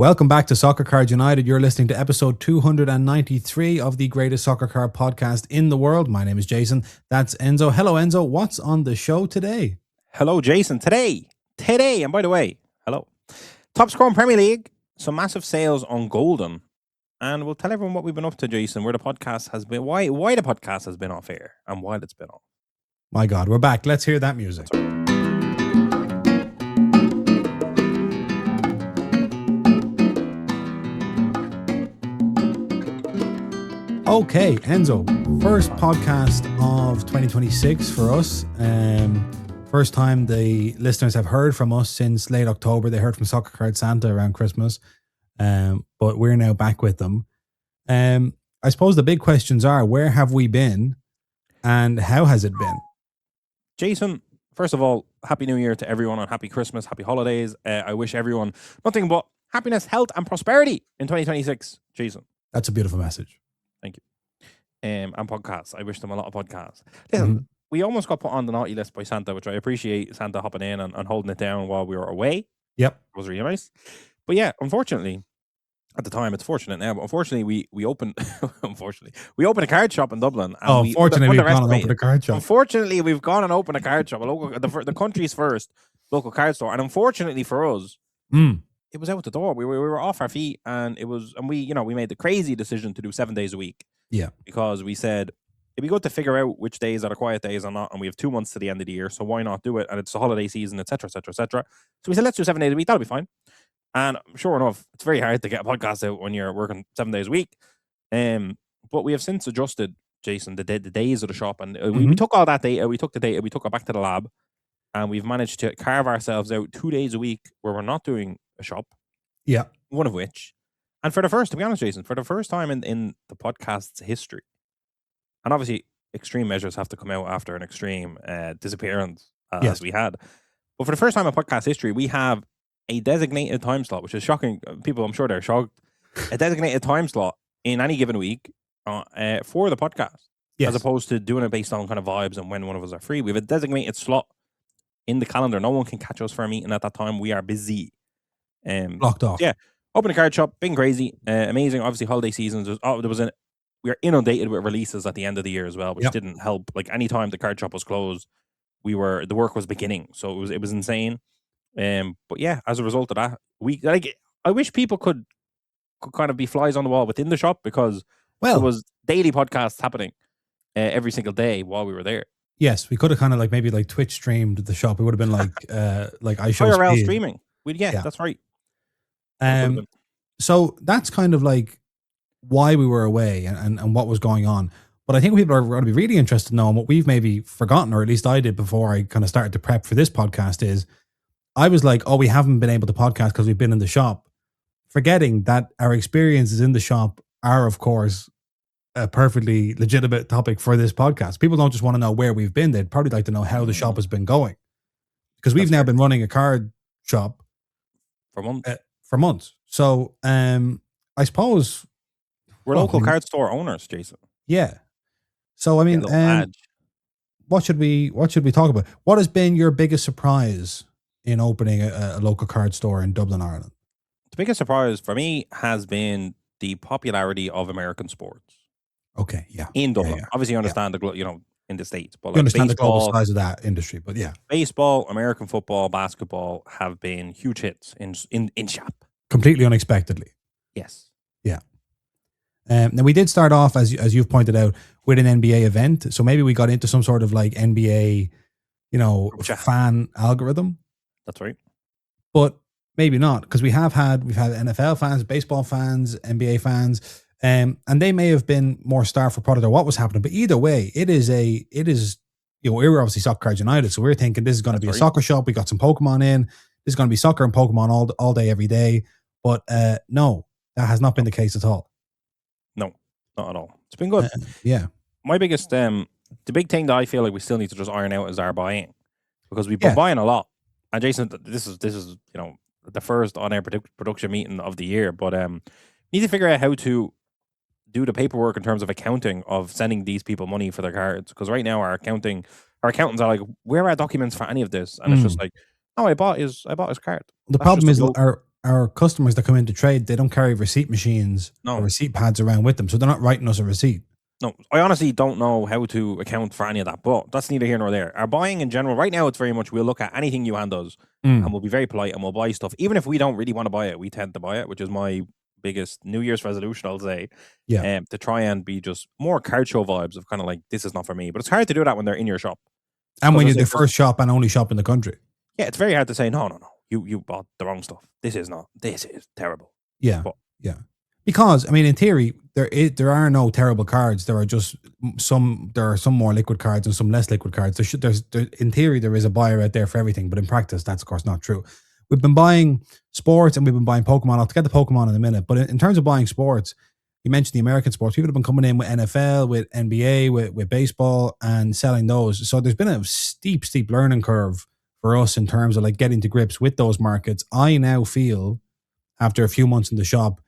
Welcome back to Soccer Card United. You're listening to episode 293 of the greatest soccer card podcast in the world. My name is Jason. That's Enzo. Hello, Enzo. What's on the show today? Hello, Jason. Today, and by the way, hello. Top scoring Premier League, some massive sales on Goldin, and we'll tell everyone what we've been up to, Jason, where the podcast has been, why the podcast has been off air, and why it's been off. My God, we're back. Let's hear that music. Okay, Enzo, first podcast of 2026 for us. First time the listeners have heard from us since late October. They heard from Soccer Card Santa around Christmas, but we're now back with them. I suppose the big questions are, where have we been and how has it been? Jason, first of all, Happy New Year to everyone and Happy Christmas, Happy Holidays. I wish everyone nothing but happiness, health and prosperity in 2026, Jason. That's a beautiful message. Thank you. And podcasts. I wish them a lot of podcasts. Listen, we almost got put on the naughty list by Santa, which I appreciate Santa hopping in and holding it down while we were away. Yep. It was really nice. But yeah, unfortunately, at the time, it's fortunate now, but unfortunately, we opened we opened a card shop in Dublin. And we've gone and opened a card shop. Unfortunately, we've gone and opened a card shop, the country's first local card store. And unfortunately for us, it was out the door. We were off our feet, and we made the crazy decision to do 7 days a week. Yeah. Because we said it'd be good to figure out which days are the quiet days or not, and we have 2 months to the end of the year, so why not do it? And it's the holiday season, etc., etc., etc. So we said, let's do 7 days a week. That'll be fine. And sure enough, it's very hard to get a podcast out when you're working 7 days a week. But we have since adjusted, Jason, the days of the shop, and we took all that data, we took it back to the lab, and we've managed to carve ourselves out 2 days a week where we're not doing a shop. Yeah. One of which, and to be honest, Jason, for the first time in the podcast's history, and obviously extreme measures have to come out after an extreme disappearance as we had. But for the first time in podcast history, we have a designated time slot, which is shocking. People, I'm sure they're shocked. A designated time slot in any given week for the podcast, as opposed to doing it based on kind of vibes and when one of us are free. We have a designated slot in the calendar. No one can catch us for a meeting at that time. We are busy. Locked off. Yeah. Open a card shop, been crazy, amazing. Obviously, holiday seasons. We are inundated with releases at the end of the year as well, which didn't help. Like any time the card shop was closed, the work was beginning, so it was insane. But yeah, as a result of that, I wish people could kind of be flies on the wall within the shop, because there was daily podcasts happening every single day while we were there. Yes, we could have kind of maybe Twitch streamed the shop. It would have been like I show IRL streaming. That's right. So that's kind of like why we were away and what was going on. But I think people are going to be really interested to know, and what we've maybe forgotten, or at least I did before I kind of started to prep for this podcast, is I was like, we haven't been able to podcast because we've been in the shop, forgetting that our experiences in the shop are, of course, a perfectly legitimate topic for this podcast. People don't just want to know where we've been. They'd probably like to know how the shop has been going, because we've now been running a card shop for months. So I suppose we're local card store owners, Jason. Yeah. So I mean, what should we talk about? What has been your biggest surprise in opening a local card store in Dublin, Ireland? The biggest surprise for me has been the popularity of American sports. Okay, yeah. In Dublin. Yeah. Obviously, you understand in the States, but you understand baseball, the global size of that industry, but yeah. Baseball, American football, basketball have been huge hits in shop. Completely unexpectedly. Yes. Yeah. Now we did start off, as you've pointed out, with an NBA event. So maybe we got into some sort of NBA, fan algorithm. That's right. But maybe not, because we've had NFL fans, baseball fans, NBA fans, and they may have been more starved for product or what was happening. But either way, it is we were obviously Soccer Card United, so we were thinking this is going to be a soccer shop. We got some Pokemon in. This is going to be soccer and Pokemon all day, every day. But no, that has not been the case at all. No, not at all. It's been good. Yeah. My biggest, the big thing that I feel like we still need to just iron out is our buying, because we've been buying a lot. And Jason, this is the first on-air production meeting of the year, but need to figure out how to do the paperwork in terms of accounting of sending these people money for their cards. Because right now our accountants are like, where are documents for any of this? And it's just like, I bought his card. The problem is our customers that come into trade, they don't carry receipt machines or No, receipt pads around with them, so they're not writing us a receipt. no. I honestly don't know how to account for any of that, but that's neither here nor there. Our buying in general, right now, it's very much we'll look at anything you hand us and we'll be very polite and we'll buy stuff. Even if we don't really want to buy it, we tend to buy it, which is my biggest New Year's resolution, I'll say. Yeah. To try and be just more card show vibes of kind of like, this is not for me. But it's hard to do that when they're in your shop. And when Because you're the first shop and only shop in the country. yeah, it's very hard to say, no. You bought the wrong stuff. This is terrible. Yeah. But Yeah. Because, I mean, in theory, there are no terrible cards. There are just there are some more liquid cards and some less liquid cards. In theory, there is a buyer out there for everything, but in practice, that's of course not true. We've been buying sports and we've been buying Pokemon. I'll get the Pokemon in a minute, but in terms of buying sports, you mentioned the American sports. People have been coming in with NFL, with NBA, with baseball, and selling those. So there's been a steep learning curve for us in terms of like getting to grips with those markets. I now feel, after a few months in the shop,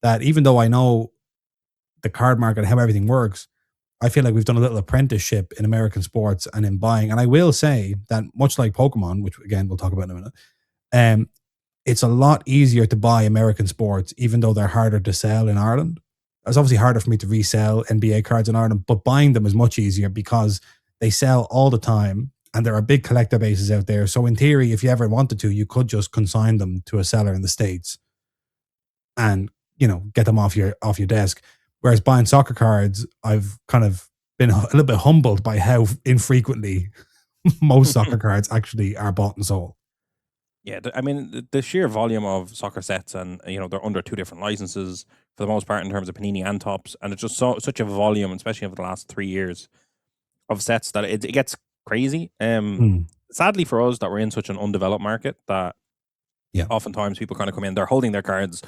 that even though I know the card market and how everything works, I feel like we've done a little apprenticeship in American sports and in buying. And I will say that much like Pokemon, which again we'll talk about in a minute, it's a lot easier to buy American sports, even though they're harder to sell in Ireland. It's obviously harder for me to resell NBA cards in Ireland, but buying them is much easier because they sell all the time and there are big collector bases out there. So in theory, if you ever wanted to, you could just consign them to a seller in the States and, get them off your desk. Whereas buying soccer cards, I've kind of been a little bit humbled by how infrequently most soccer cards actually are bought and sold. yeah, I mean, the sheer volume of soccer sets, and they're under 2 different licenses for the most part in terms of Panini and Tops, and it's just such a volume, especially over the last 3 years of sets, that it gets crazy. Sadly for us, that we're in such an undeveloped market that Yeah. oftentimes people kind of come in, they're holding their cards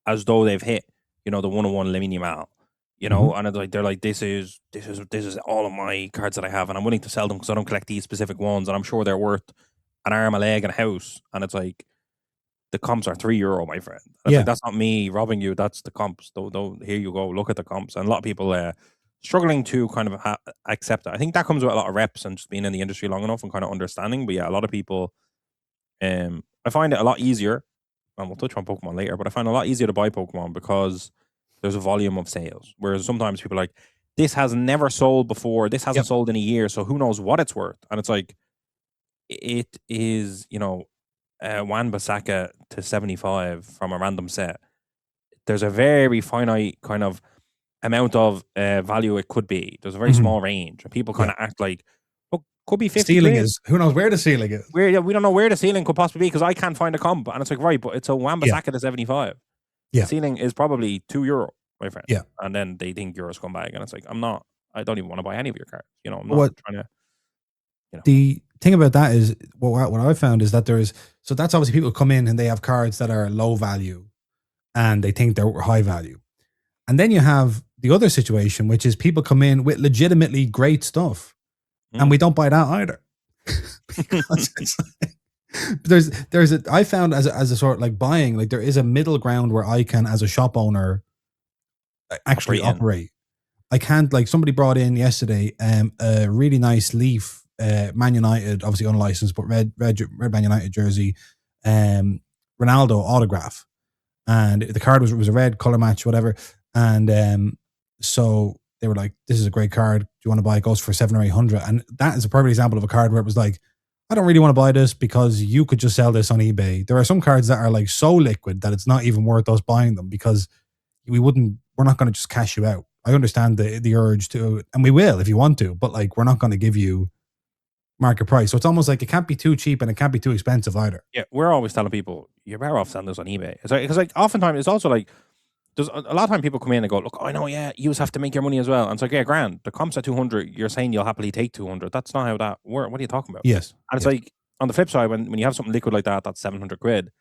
as though they've hit, the 101 Lemmy Mal, and it's like they're like, this is all of my cards that I have, and I'm willing to sell them because I don't collect these specific ones, and I'm sure they're worth an arm, a leg, and a house. And it's like, the comps are €3, my friend. It's like, that's not me robbing you. That's the comps. Here you go. Look at the comps. And a lot of people struggling to kind of accept it. I think that comes with a lot of reps and just being in the industry long enough and kind of understanding. But yeah, a lot of people, I find it a lot easier, and we'll touch on Pokemon later, but I find it a lot easier to buy Pokemon because there's a volume of sales. Whereas sometimes people are like, this has never sold before. This hasn't sold in a year. So who knows what it's worth? And it's like, it is, Wan Bissaka to 75 from a random set. There's a very finite kind of amount of value it could be. There's a very small range. And people kind of act like, oh, could be 50 Ceiling quid. is, who knows where the ceiling is? We don't know where the ceiling could possibly be because I can't find a comp. And it's like, right, but it's a Wan Bissaka to 75. Yeah. The ceiling is probably €2, my friend. Yeah. And then they think you're a scumbag. And it's like, I don't even want to buy any of your cards. I'm not trying to. The thing about that is what I found is that that's obviously people come in and they have cards that are low value and they think they're high value. And then you have the other situation, which is people come in with legitimately great stuff and we don't buy that either. Because it's like, I found as a sort of like buying, like there is a middle ground where I can, as a shop owner, actually operate. I can't, like somebody brought in yesterday a really nice Leaf Man United, obviously unlicensed, but red Man United jersey, Ronaldo autograph, and the card was a red color match, whatever. And so they were like, "This is a great card. Do you want to buy it?" It goes for 700 or 800, and that is a perfect example of a card where it was like, I don't really want to buy this because you could just sell this on eBay. There are some cards that are like so liquid that it's not even worth us buying them because we're not going to just cash you out. I understand the urge to, and we will if you want to, but like we're not going to give you market price. So it's almost like it can't be too cheap and it can't be too expensive either. Yeah, we're always telling people you're better off selling this on eBay. It's like, because like oftentimes it's also like there's a lot of time people come in and go, look, I know, yeah, you have to make your money as well. And it's like, yeah, grand. The comp's at 200. You're saying you'll happily take 200. That's not how that works. What are you talking about? Yes. And it's like on the flip side, when you have something liquid like that, that's 700 quid.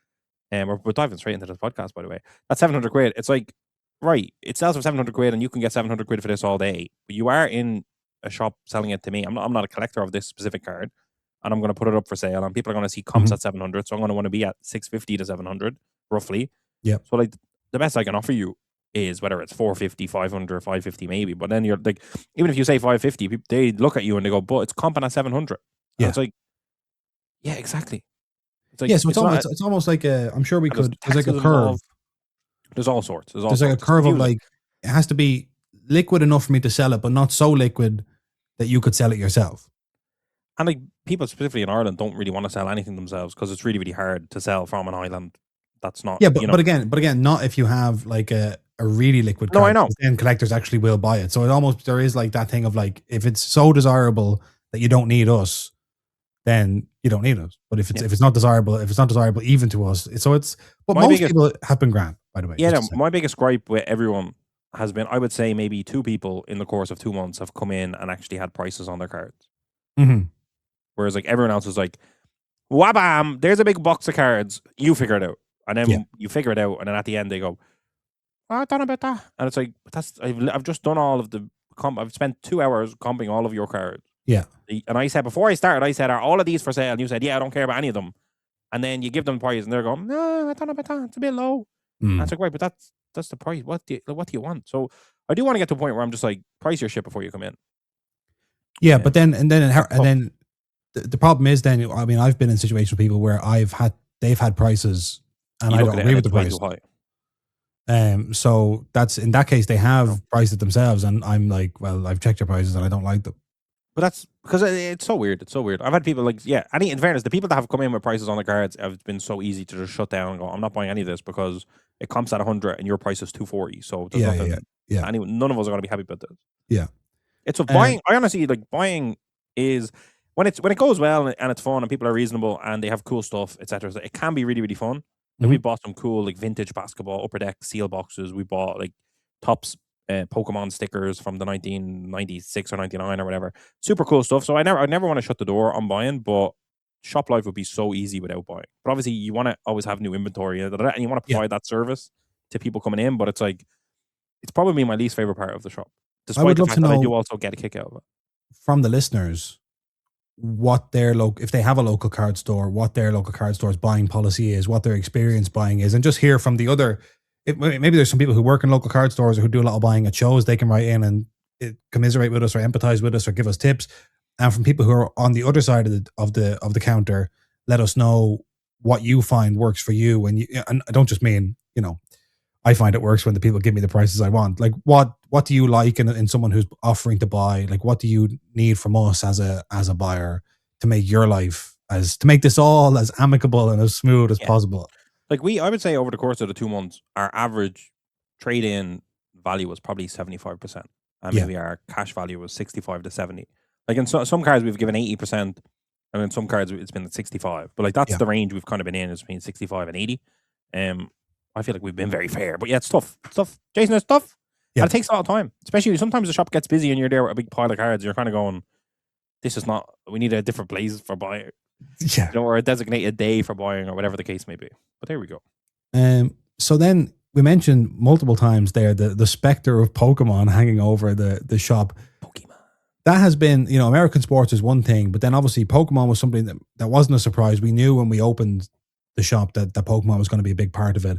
We're diving straight into this podcast, by the way. That's 700 quid. It's like, right, it sells for 700 quid and you can get 700 quid for this all day. But you are in a shop selling it to me. I'm not a collector of this specific card. And I'm going to put it up for sale, and people are going to see comps at 700. So I'm going to want to be at 650 to 700, roughly. Yeah. So like the best I can offer you is whether it's 450, 500, 550 maybe. But then you're like, even if you say 550, they look at you and they go, but it's comping at 700. Yeah. It's like, yeah, exactly. It's like Yeah, so it's not. it's almost like I'm sure we And there's could. There's like a taxes curve. involved. There's all sorts. There's Like a sorts. It's curve of confusing. like it has to be liquid enough for me to sell it, but not so liquid that you could sell it yourself. And like people specifically in Ireland don't really want to sell anything themselves because it's really, really hard to sell from an island that's not. Yeah, but again, not if you have like a really liquid No, I card. know. Then collectors actually will buy it. So it almost there is like that thing of like if it's so desirable that you don't need us, then you don't need us. But if it's not desirable, even to us, but most people have been grand, by the way. Yeah, no, my biggest gripe with everyone has been, I would say maybe 2 people in the course of 2 months have come in and actually had prices on their cards. Mm-hmm. Whereas like everyone else was like, wabam, there's a big box of cards, you figure it out. And then you figure it out, and then at the end they go, oh, I don't know about that. And it's like, I've just done all of the I've spent 2 hours comping all of your cards. Yeah. And I said, before I started, I said, are all of these for sale? And you said, yeah, I don't care about any of them. And then you give them the price, and they're going, no, I don't know about that. It's a bit low. And it's like, right, but that's the price. What do you want? So I do want to get to a point where I'm just like, price your shit before you come in. Yeah, but then the problem is then, I mean, I've been in situations with people where they've had prices and I don't agree with the price. So that's in that case they have priced it themselves, and I'm like, well, I've checked your prices and I don't like them. But that's because it's so weird. It's so weird. I've had people like, in fairness, the people that have come in with prices on the cards have been so easy to just shut down and go, I'm not buying any of this because it comps at 100 and your price is 240. So there's nothing. Yeah. None of us are going to be happy about this. Yeah. It's buying. I honestly like buying is when it goes well and it's fun and people are reasonable and they have cool stuff, etc. It can be really, really fun. And we bought some cool like vintage basketball upper deck seal boxes. We bought like Topps Pokemon stickers from the 1996 or 99 or whatever. Super cool stuff. So I never want to shut the door on buying, but shop life would be so easy without buying. But obviously you want to always have new inventory and you want to provide that service to people coming in. But it's like, it's probably my least favorite part of the shop. Despite the fact that I do also get a kick out of it. From the listeners, what if they have a local card store, what their local card store's buying policy is, what their experience buying is, and just hear from the other. Maybe there's some people who work in local card stores or who do a lot of buying at shows. They can write in and commiserate with us or empathize with us or give us tips. And from people who are on the other side of the counter, let us know what you find works for you. And I don't just mean, I find it works when the people give me the prices I want. Like what do you like in someone who's offering to buy? Like what do you need from us as a buyer to make your life to make this all as amicable and as smooth as possible? Like I would say over the course of the 2 months, our average trade-in value was probably 75%. And maybe our cash value was 65 to 70. Like in some cards we've given 80%, and in some cards it's been at 65. But like that's the range we've kind of been in, is between 65 and 80. I feel like we've been very fair. But yeah, it's tough. It's tough. Jason, it's tough. Yeah. And it takes a lot of time. Especially sometimes the shop gets busy and you're there with a big pile of cards. You're kind of going, this is not, we need a different place for buying. Yeah. Or a designated day for buying or whatever the case may be. But there we go. So then we mentioned multiple times there the specter of Pokemon hanging over the shop. Pokemon. That has been, American sports is one thing, but then obviously Pokemon was something that wasn't a surprise. We knew when we opened the shop that Pokemon was going to be a big part of it.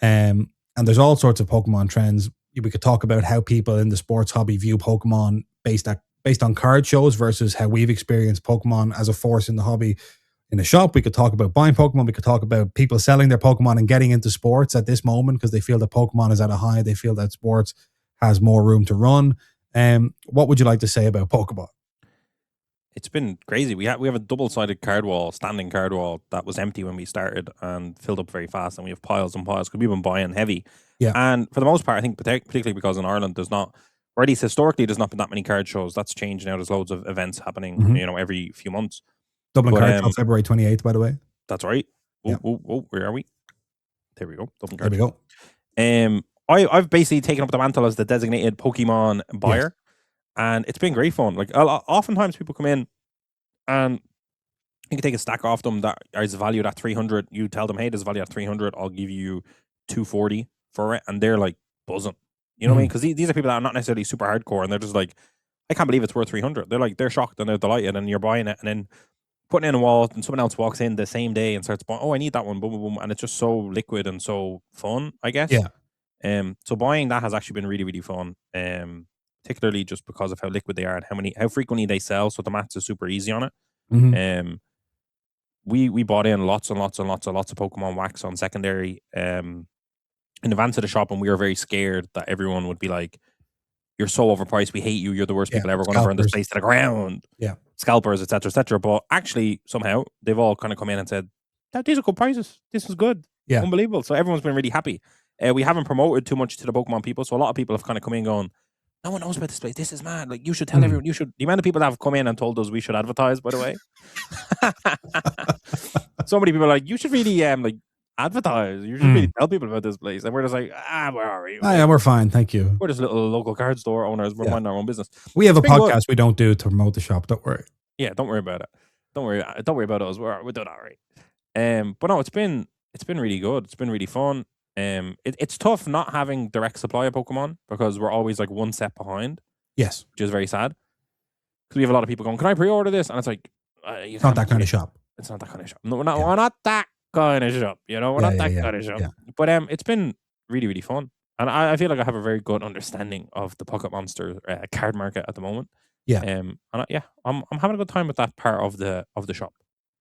And there's all sorts of Pokemon trends. We could talk about how people in the sports hobby view Pokemon based on card shows versus how we've experienced Pokemon as a force in the hobby. In the shop, we could talk about buying Pokemon. We could talk about people selling their Pokemon and getting into sports at this moment because they feel that Pokemon is at a high. They feel that sports has more room to run. What would you like to say about Pokemon? It's been crazy. We have a double-sided standing card wall that was empty when we started and filled up very fast, and we have piles and piles because we've been buying heavy. Yeah. And for the most part, I think particularly because in Ireland there's not, or at least historically, there's not been that many card shows. That's changed now. There's loads of events happening, every few months. Dublin Card Show, February 28th, by the way. That's right. Where are we? There we go. Dublin Card. There we go. I've basically taken up the mantle as the designated Pokemon buyer. Yes. And it's been great fun. Like oftentimes people come in and you can take a stack off them that is valued at 300. You tell them, hey, this is valued at 300. I'll give you 240 for it. And they're like buzzing. You know what I mean? Because these are people that are not necessarily super hardcore. And they're just like, I can't believe it's worth 300. They're shocked and they're delighted. And you're buying it and then putting it in a wallet and someone else walks in the same day and starts buying, oh, I need that one. Boom, boom, boom. And it's just so liquid and so fun, I guess. Yeah. So buying that has actually been really, really fun. Particularly just because of how liquid they are and how frequently they sell. So the maths is super easy on it. Mm-hmm. we bought in lots and lots and lots and lots of Pokemon wax on secondary in advance of the shop, and we were very scared that everyone would be like, "You're so overpriced. We hate you. You're the worst people ever going to burn this place to the ground." Yeah, scalpers, etc., etc. But actually, somehow they've all kind of come in and said, "These are good prices. This is good. Yeah, unbelievable." So everyone's been really happy. We haven't promoted too much to the Pokemon people, so a lot of people have kind of come in going, "No one knows about this place. This is mad. Like, you should tell everyone. You should." The amount of people that have come in and told us we should advertise, by the way. So many people are like, "You should really like advertise. You should really tell people about this place." And we're just like, where are we? Yeah, we're fine. Thank you. We're just little local card store owners. We're minding our own business. We have a podcast we don't do to promote the shop. Don't worry. Yeah, don't worry about it. Don't worry about us. We're doing all right. But no, it's been really good. It's been really fun. It's tough not having direct supply of Pokemon because we're always like one step behind. Yes, which is very sad because we have a lot of people going, "Can I pre-order this?" And it's like, it's not that kind of shop. It's not that kind of shop. No, we're not that kind of shop. You know, we're not that kind of shop. Yeah. But it's been really, really fun, and I feel like I have a very good understanding of the Pocket Monster card market at the moment. Yeah. And I'm having a good time with that part of the shop.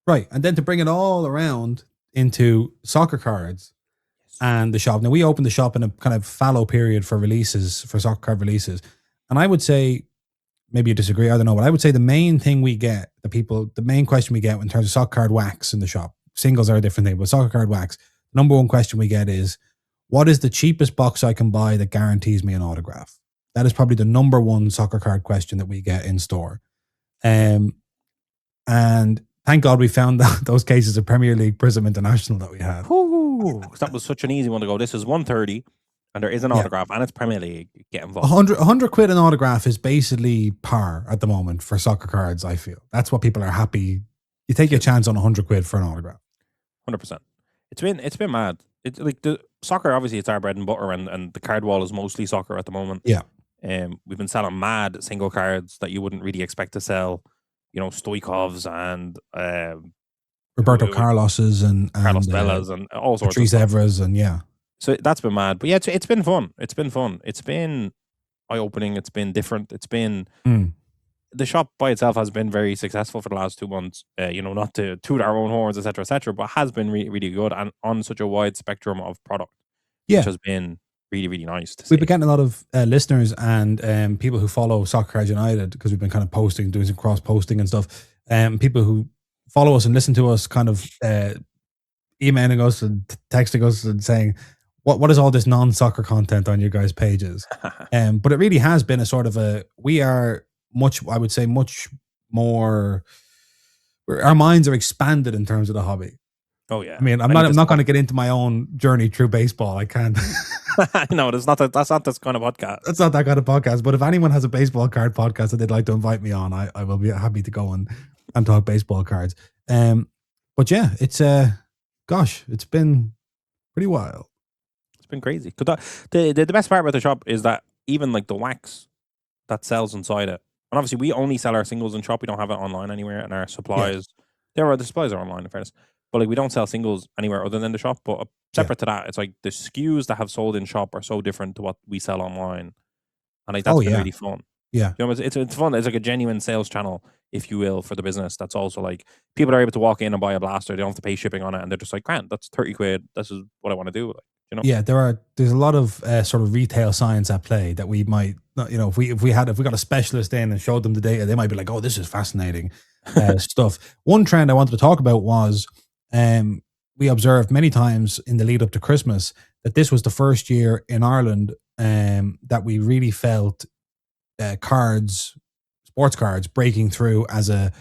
Right, and then to bring it all around into soccer cards and the shop. Now, we opened the shop in a kind of fallow period for soccer card releases, and I would say, maybe you disagree, I don't know, but I would say the main thing we get, the main question we get in terms of soccer card wax in the shop, singles are a different thing, but soccer card wax, number one question we get is, what is the cheapest box I can buy that guarantees me an autograph? That is probably the number one soccer card question that we get in store. And thank God we found those cases of Premier League Prism International that we had. That was such an easy one to go. This is 130 and there is an autograph and it's Premier League. Get involved. 100 quid an autograph is basically par at the moment for soccer cards, I feel. That's what people are happy. You take a chance on 100 quid for an autograph. 100%. It's been mad. It's like the soccer, obviously it's our bread and butter, and the card wall is mostly soccer at the moment. Yeah. We've been selling mad single cards that you wouldn't really expect to sell. You know, Stoikovs and Roberto Carlos's and Carlos Velas and all sorts Patrice of stuff. Evra's, and yeah. So that's been mad. But yeah, it's been fun. It's been fun. It's been eye-opening. It's been different. It's been the shop by itself has been very successful for the last 2 months. You know, not to toot our own horns, etc., but has been really, really good and on such a wide spectrum of product. Yeah. Which has been really, really nice to see. We've been getting a lot of listeners and people who follow Soccer Cards United, because we've been kind of doing some cross-posting and stuff. People who follow us and listen to us kind of emailing us and texting us and saying, what is all this non-soccer content on your guys' pages? But it really has been a sort of we are much more, our minds are expanded in terms of the hobby. Oh yeah. I mean, I'm not going to get into my own journey through baseball. I can't. No, that's not this kind of podcast. That's not that kind of podcast. But if anyone has a baseball card podcast that they'd like to invite me on, I will be happy to go and talk baseball cards. But yeah, it's it's been pretty wild. It's been crazy. The best part about the shop is that even like the wax that sells inside it, and obviously we only sell our singles in shop. We don't have it online anywhere, and our supplies, the supplies are online in fairness. But like we don't sell singles anywhere other than the shop. But separate to that, it's like the SKUs that have sold in shop are so different to what we sell online, and like that's been really fun. Yeah, you know, it's fun. It's like a genuine sales channel, if you will, for the business. That's also like people are able to walk in and buy a blaster. They don't have to pay shipping on it, and they're just like, "Grant, that's 30 quid. This is what I want to do." Like, you know? Yeah, there's a lot of sort of retail science at play that we might, you know, if we got a specialist in and showed them the data, they might be like, "Oh, this is fascinating stuff." One trend I wanted to talk about was we observed many times in the lead up to Christmas that this was the first year in Ireland that we really felt sports cards breaking through as a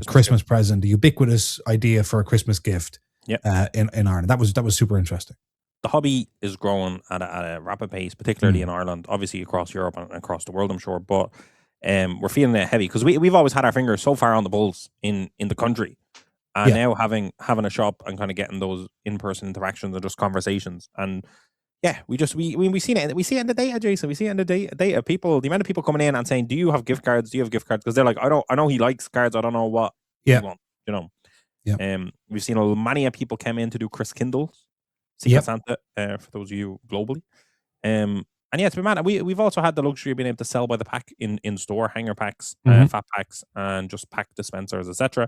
Christmas present, the ubiquitous idea for a Christmas gift. In Ireland, that was super interesting. The hobby is growing at a rapid pace, particularly in Ireland, obviously across Europe and across the world, I'm sure. But we're feeling it heavy because we've always had our fingers so far on the pulse in the country, and now having a shop and kind of getting those in-person interactions and just conversations. And yeah, we see it in the data, Jason. We see it in the data. People, the amount of people coming in and saying, "Do you have gift cards? Do you have gift cards?" Because they're like, I know he likes cards. I don't know what he wants. You know. Yeah. We've seen many people come in to do Chris Kindle's Secret Santa for those of you globally. And yeah, it's been mad. We've also had the luxury of being able to sell by the pack in store, hanger packs, fat packs, and just pack dispensers, etc.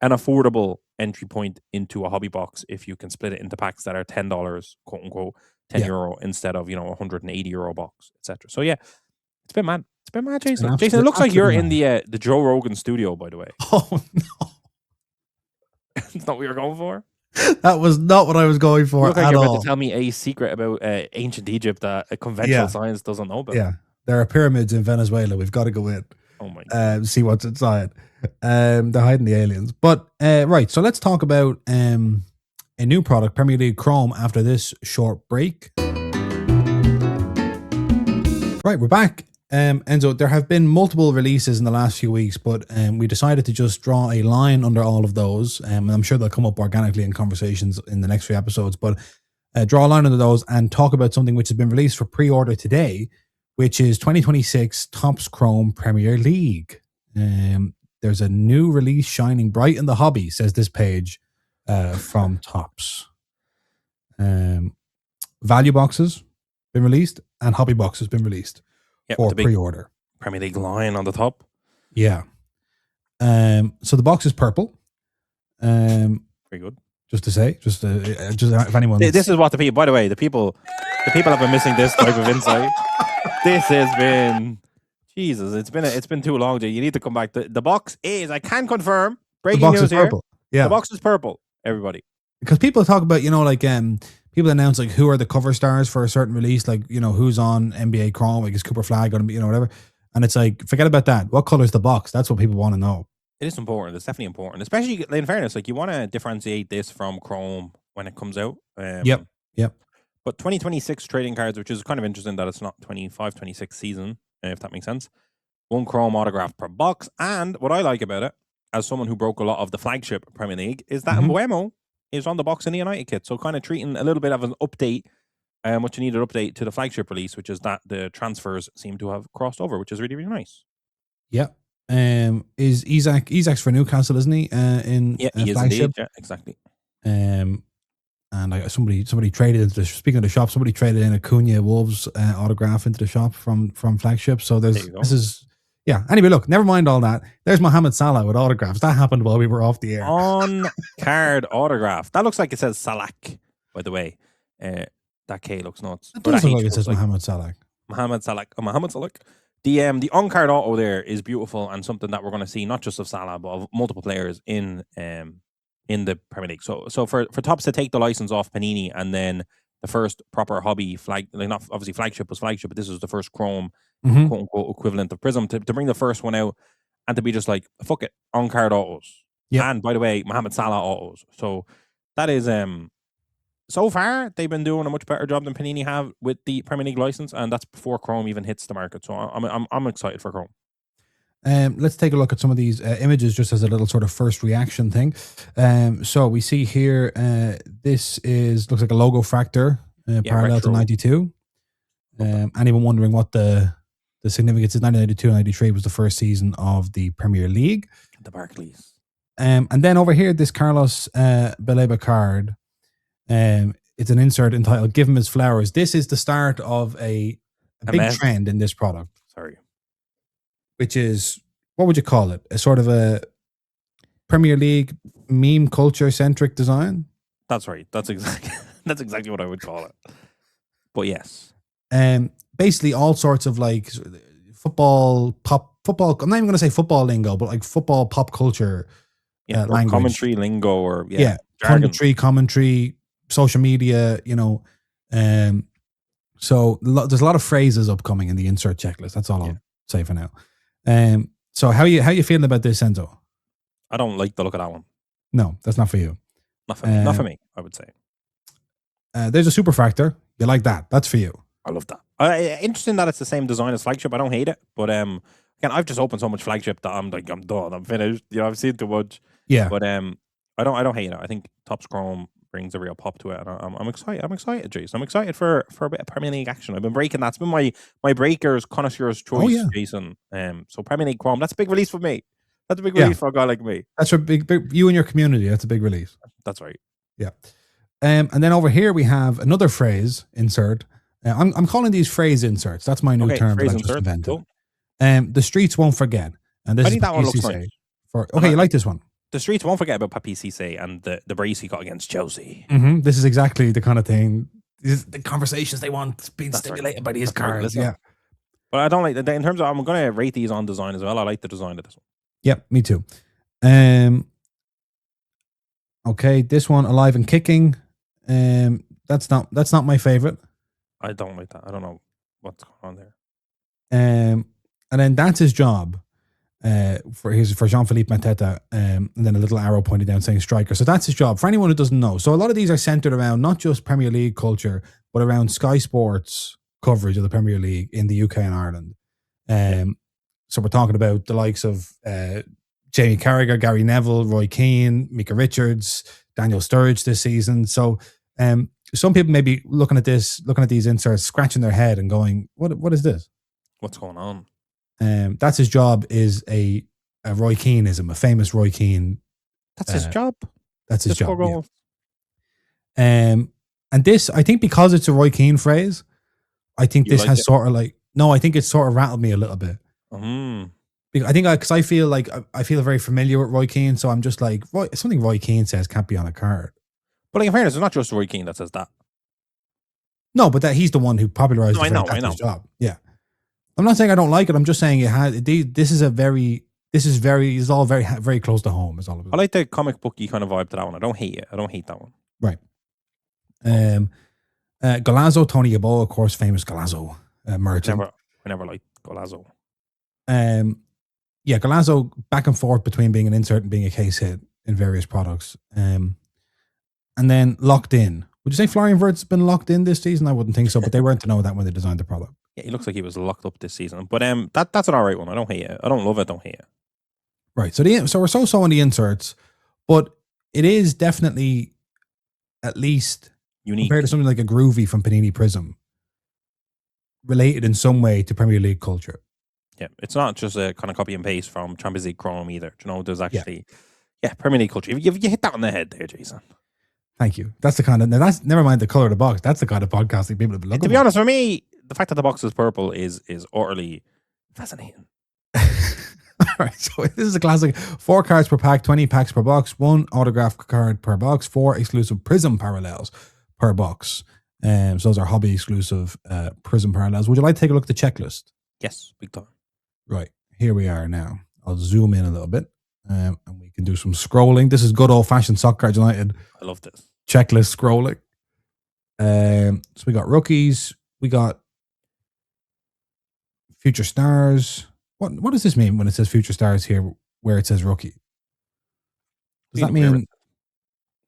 an affordable entry point into a hobby box if you can split it into packs that are $10, quote unquote, €10 instead of €180 box, etc. So yeah, it's been mad. It's been mad, Jason. Jason, it looks like you're in the Joe Rogan studio, by the way. Oh no, It's not what you're going for. That was not what I was going for at all. You're about to tell me a secret about ancient Egypt that conventional science doesn't know about. Yeah, there are pyramids in Venezuela. We've got to go in. Oh my God. See what's inside. They're hiding the aliens. But right, so let's talk about a new product, Premier League Chrome, after this short break. Right, we're back. Enzo, there have been multiple releases in the last few weeks, but we decided to just draw a line under all of those. And I'm sure they'll come up organically in conversations in the next few episodes, but draw a line under those and talk about something which has been released for pre-order today, which is 2026 Topps Chrome Premier League. There's a new release shining bright in the hobby, says this page from Topps. Value boxes been released and hobby boxes been released for pre-order. Premier League line on the top. Yeah. So the box is purple. Very good. Just to say, just if anyone. This is what the people. By the way, the people have been missing this type of insight. This has been, Jesus. It's been too long, Jay. You need to come back. The box is. I can confirm. Breaking news here. Purple. Yeah. The box is purple. Everybody. Because people talk about, people announce like who are the cover stars for a certain release, like who's on NBA Chrome, like is Cooper Flag going to be, whatever. And it's like, forget about that. What color is the box? That's what people want to know. It is important. It's definitely important, especially in fairness. Like you want to differentiate this from Chrome when it comes out. Yep. But 2026 trading cards, which is kind of interesting that it's not 25-26 season, if that makes sense. One Chrome autograph per box. And what I like about it, as someone who broke a lot of the flagship Premier League, is that Mbeumo is on the box in the United kit. So kind of treating a little bit of an update, much needed update to the flagship release, which is that the transfers seem to have crossed over, which is really, really nice. Yeah. Is Isak's for Newcastle, isn't he? He is flagship. Indeed. Yeah, exactly. And somebody traded into speaking of the shop, somebody traded in a Cunha Wolves autograph into the shop from flagship. So anyway, look, never mind all that. There's Mohamed Salah with autographs. That happened while we were off the air. On card autograph. That looks like it says Salah, by the way. That K looks nuts. It does look like it says Mohamed Salah. Mohamed Salah. The on-card auto there is beautiful and something that we're going to see not just of Salah but of multiple players in the Premier League. So for Topps to take the license off Panini and then the first proper hobby flag, like not obviously flagship was flagship, but this was the first Chrome quote unquote equivalent of Prism to bring the first one out and to be just like fuck it, on-card autos. Yeah. And by the way, Mohamed Salah autos. So that is so far, they've been doing a much better job than Panini have with the Premier League license, and that's before Chrome even hits the market. So I'm excited for Chrome. Let's take a look at some of these images just as a little sort of first reaction thing. So we see here, this looks like a logo fractor parallel retro. To 92. Anyone wondering what the significance is? 1992-93 was the first season of the Premier League. The Barclays. And then over here, this Carlos Baleba card. It's an insert entitled "Give Him His Flowers." This is the start of a big trend in this product. Sorry, which is, what would you call it? A sort of a Premier League meme culture centric design. That's right. That's exactly what I would call it. But yes, basically all sorts of like football. I'm not even going to say football lingo, but like football pop culture. Language. Commentary lingo or commentary, social media, so there's a lot of phrases upcoming in the insert checklist. That's all I'll say for now. So how you feeling about this, Enzo? I don't like the look of that one. No, that's not for you. Not for me, I would say. There's a super fractor. You like that? That's for you. I love that. Interesting that it's the same design as flagship. I don't hate it, but again, I've just opened so much flagship that I'm done. I'm finished. I've seen too much. Yeah, but I don't hate it. I think Topps Chrome brings a real pop to it, and I'm excited. I'm excited, Jason. I'm excited for a bit of Premier League action. I've been breaking that. It's been my breakers connoisseur's choice, Jason. So Premier League Chrome, that's a big release for me. That's a big release for a guy like me. That's a big you and your community. That's a big release. That's right. Yeah. And then over here we have another phrase insert. I'm calling these phrase inserts. That's my new term that I just invented. Cool. The streets won't forget. And this I think that one looks nice. You like this one? The streets won't forget about Papi Cisse and the brace he got against Chelsea. Mm-hmm. This is exactly the kind of thing. The conversations they want being stimulated by these cards. Yeah. But I don't like that. In terms of, I'm going to rate these on design as well. I like the design of this one. Yep, me too. Okay, this one, Alive and Kicking. That's not my favorite. I don't like that. I don't know what's going on there. And then That's His Job. For Jean-Philippe Mateta, and then a little arrow pointed down saying striker. So that's his job. For anyone who doesn't know, so a lot of these are centered around not just Premier League culture, but around Sky Sports coverage of the Premier League in the UK and Ireland. So we're talking about the likes of Jamie Carragher, Gary Neville, Roy Keane, Micah Richards, Daniel Sturridge this season. So some people may be looking at these inserts, scratching their head and going, "What is this? What's going on?" That's His Job is a Roy Keaneism, a famous Roy Keane. That's his job. That's his job. Yeah. And this, I think, because it's a Roy Keane phrase, I think this has sort of like I think it sort of rattled me a little bit. I think because I feel like I feel very familiar with Roy Keane, so I'm just like, something Roy Keane says can't be on a card. But like, in fairness, it's not just Roy Keane that says that. No, but that he's the one who popularized it. That's his job. Yeah. I'm not saying I don't like it. I'm just saying this is all very, very close to home. Is all of it. I like the comic booky kind of vibe to that one. I don't hate it. I don't hate that one. Right. Golazzo, Tony Yeboah, of course, famous Golazzo merchant. I never liked Golazzo. Yeah, Golazzo back and forth between being an insert and being a case hit in various products. And then Locked In. Would you say Florian Wirtz's been locked in this season? I wouldn't think so, but they weren't to know that when they designed the product. Yeah, he looks like he was locked up this season. But that's an alright one. I don't hate it. I don't love it. Don't hate it. Right. So we're so on the inserts, but it is definitely at least unique compared to something like a Groovy from Panini Prism, related in some way to Premier League culture. Yeah, it's not just a kind of copy and paste from Champions League Chrome either. You know, there's actually Premier League culture. You hit that on the head there, Jason. Thank you. That's the kind of never mind the color of the box. That's the kind of podcasting people have been looking for. To be honest, for me, the fact that the box is purple is utterly fascinating. All right, so this is a classic. 4 cards per pack, 20 packs per box, 1 autograph card per box, 4 exclusive Prism parallels per box. So those are hobby exclusive Prism parallels. Would you like to take a look at the checklist? Yes, big time. Right, here we are now. I'll zoom in a little bit and we can do some scrolling. This is good old fashioned Soccer United. I love this. Checklist scrolling. So we got rookies. We got future stars. What does this mean when it says future stars here, where it says rookie? Does that mean,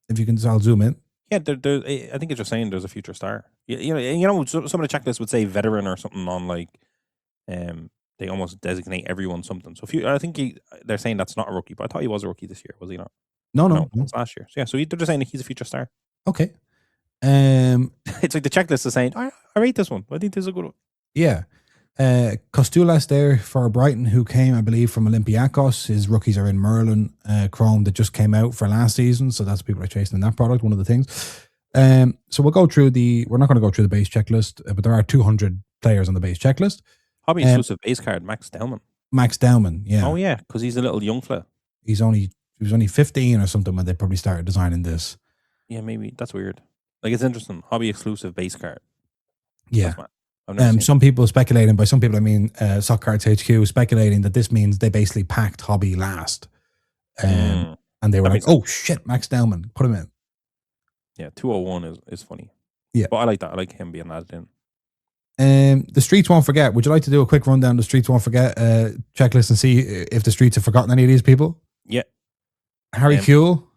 if you can, I'll zoom in. Yeah, I think it's just saying there's a future star. You know, some of the checklists would say veteran or something on like, they almost designate everyone something. So I think they're saying that's not a rookie, but I thought he was a rookie this year, was he not? No. It's last year. So yeah, so they're just saying he's a future star. Okay. It's like the checklist is saying, I rate this one. I think this is a good one. Yeah. Costulas there for Brighton, who came, I believe, from Olympiacos. His rookies are in Merlin Chrome that just came out for last season. So that's people are chasing in that product, one of the things. So we'll go through we're not going to go through the base checklist, but there are 200 players on the base checklist. Hobby exclusive base card, Max Dellman. Max Dellman, yeah. Oh yeah, because he's a little young fella. He was only 15 or something when they probably started designing this. Yeah, maybe. That's weird. Like, it's interesting. Hobby exclusive base card. Yeah. Some people speculating, by some people I mean Sock Cards HQ, speculating that this means they basically packed Hobby last. And they were like, oh shit, Max Dellman, put him in. Yeah, 201 is funny. Yeah. But I like that. I like him being added in. The Streets Won't Forget. Would you like to do a quick rundown of the Streets Won't Forget checklist and see if the Streets have forgotten any of these people? Yeah. Harry Kuehl.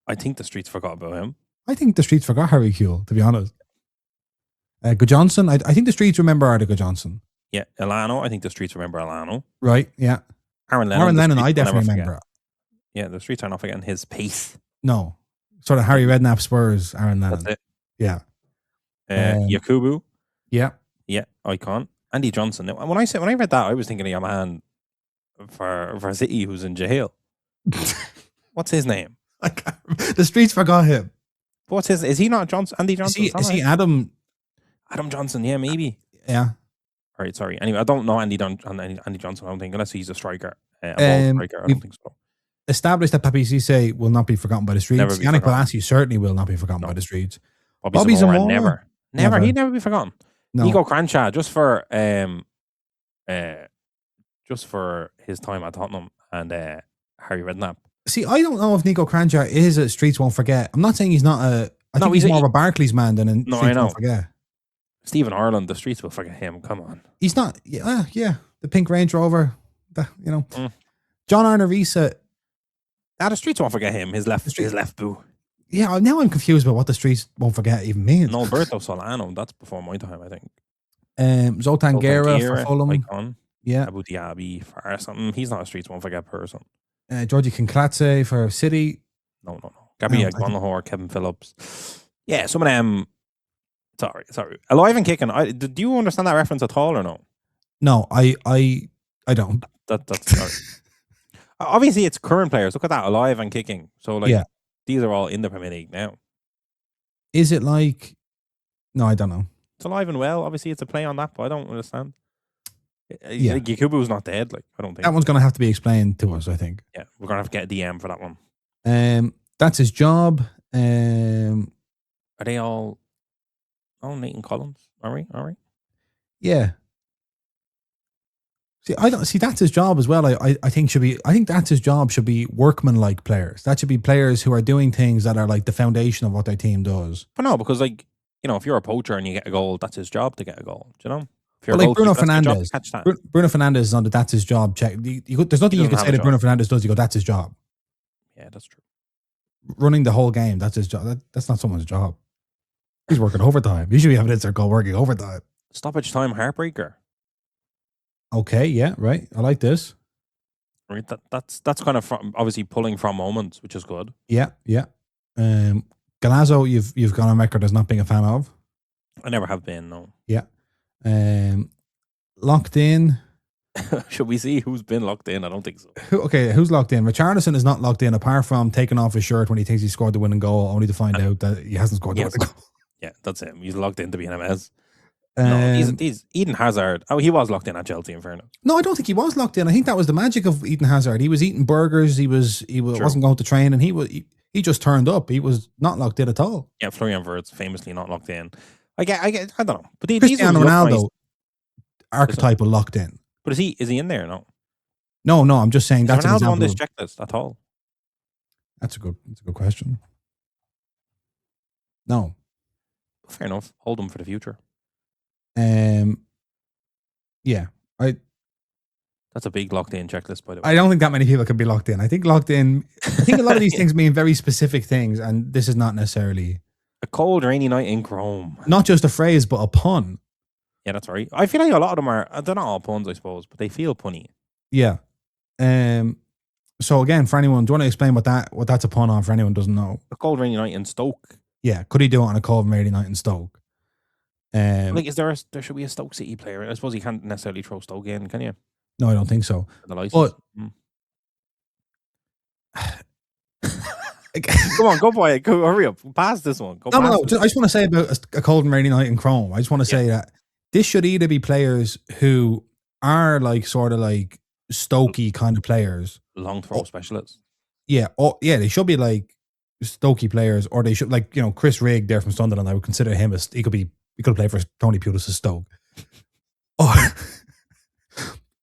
I think the Streets forgot about him. I think the Streets forgot Harry Kuehl, to be honest. Johnson. I think the Streets remember Artigo Johnson. Yeah. Elano. I think the Streets remember Elano. Right, yeah. Aaron Lennon, I definitely remember. Yeah, the Streets are not forgetting his pace. No. Sort of Harry Redknapp Spurs, Aaron Lennon. That's it. Yeah. Yakubu. Yeah. Yeah, icon. Andy Johnson. Now, when I read that, I was thinking of your man for City who's in jail. What's his name? The Streets forgot him. What's his? Is he not Johnson? Andy Johnson? Is he Adam? Adam Johnson? Yeah, maybe. Yeah. All right. Sorry. Anyway, I don't know Andy Johnson. I don't think, unless he's a striker. A ball striker. I don't think so. established that Papi Cisse will not be forgotten by the streets. Never be Yannick forgotten. Bolasie certainly will not be forgotten No. by the streets. Bobby Zamora, never. Never. He'd never be forgotten. No. Nico Cranshaw, just for his time at Tottenham and Harry Redknapp. See, I don't know if Nico Cranshaw is a streets won't forget. I'm not saying he's not a. I think he's more of a Barclays man than a streets won't forget. Stephen Ireland, the streets will forget him. Come on. He's not. Yeah. The pink Range Rover. John Arnorisa. The streets won't forget him. His left boot. Yeah, now I'm confused about what the streets won't forget even means. No, Alberto Solano. That's before my time, I think. Zoltan Guerra for Fulham. Icon. Yeah. Abu Dhabi for something. He's not a streets won't forget person. Georgie Kinklatze for City. No. Gabriel Gonlahor, Kevin Phillips. Yeah, some of them. Sorry. Alive and kicking. Do you understand that reference at all or no? No, I don't. That's sorry. Obviously, it's current players. Look at that, alive and kicking. So, these are all in the Premier League now. Is it like? No, I don't know. It's alive and well. Obviously, it's a play on that, but I don't understand. Yeah, Yakubu's not dead. I don't think that one's going to have to be explained to us. I think. Yeah, we're going to have to get a DM for that one. That's his job. Are they all? Oh, Nathan Collins. Are we? Yeah. See, I don't see that's his job as well. I think should be. I think that's his job should be workman-like players. That should be players who are doing things that are like the foundation of what their team does. But no, because if you're a poacher and you get a goal, that's his job to get a goal. Do you know? If you're Bruno Fernandes. Bruno Fernandes is under that's his job. Check. There's nothing you can say that Bruno Fernandes does. You go, that's his job. Yeah, that's true. Running the whole game, that's his job. That's not someone's job. He's working overtime. He should be having insert goal working overtime. Stoppage time heartbreaker. Okay, yeah, right. I like this. Right, that's kind of obviously pulling from moments, which is good. Yeah. Galazzo, you've gone on record as not being a fan of. I never have been, no. Yeah. Locked in. Should we see who's been locked in? I don't think so. Who's locked in? Richarlison is not locked in, apart from taking off his shirt when he thinks he scored the winning goal, only to find out that he hasn't scored the winning goal. Yeah, that's him. He's locked in to be an MS. No, he's Eden Hazard. Oh, he was locked in at Chelsea, in fairness. No, I don't think he was locked in. I think that was the magic of Eden Hazard. He was eating burgers. He wasn't going to train, and he just turned up. He was not locked in at all. Yeah, Florian Wirtz famously not locked in. I don't know. But Cristiano Ronaldo, archetypal locked in. But is he in there? No. No. I'm just saying that's an example on this checklist at all. That's a good question. No. Fair enough. Hold him for the future. Yeah. That's a big locked in checklist, by the way. I don't think that many people can be locked in. I think a lot of these things mean very specific things, and this is not necessarily a cold, rainy night in Chrome. Not just a phrase, but a pun. Yeah, that's right. I feel like a lot of them are. They're not all puns, I suppose, but they feel punny. Yeah. So again, for anyone, do you want to explain what that's a pun on for anyone who doesn't know? A cold, rainy night in Stoke. Yeah, could he do it on a cold, rainy night in Stoke? Is there should be a Stoke City player? I suppose you can't necessarily throw Stoke in, can you? No, I don't think so. The license. But come on, go boy, hurry up, pass this one. No. I just want to say about a cold and rainy night in Chrome. I just want to say that this should either be players who are sort of Stokey kind of players, long throw specialists. Yeah, they should be Stokey players, or they should Chris Rigg there from Sunderland. I would consider him as he could play for Tony Pulis' Stoke,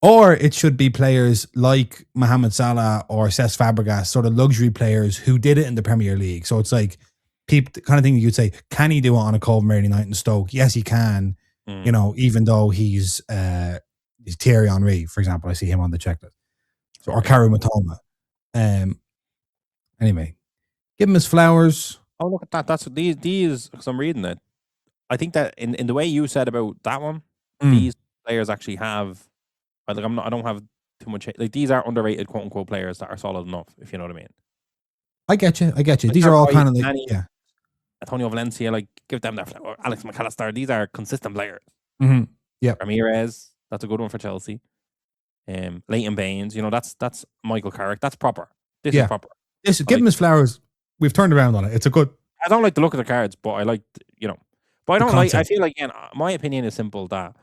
or it should be players like Mohamed Salah or Cesc Fabregas, sort of luxury players who did it in the Premier League. So it's people, the kind of thing you'd say, can he do it on a cold rainy night in Stoke? Yes, he can. Even though he's Thierry Henry, for example, I see him on the checklist. So, or Karu Matoma. Anyway, give him his flowers. Oh, look at that. That's these because I'm reading it. I think that in the way you said about that one, these players actually have. I don't have too much. These are underrated, quote unquote, players that are solid enough. If you know what I mean. I get you. These are all kind of Antonio Valencia, give them their flower. Alex McAllister. These are consistent players. Mm-hmm. Yeah. Ramirez. That's a good one for Chelsea. Leighton Baines. That's Michael Carrick. That's proper. This is proper. Give him his flowers. We've turned around on it. It's a good. I don't like the look of the cards, but I like But I don't like. I feel like again, my opinion is simple that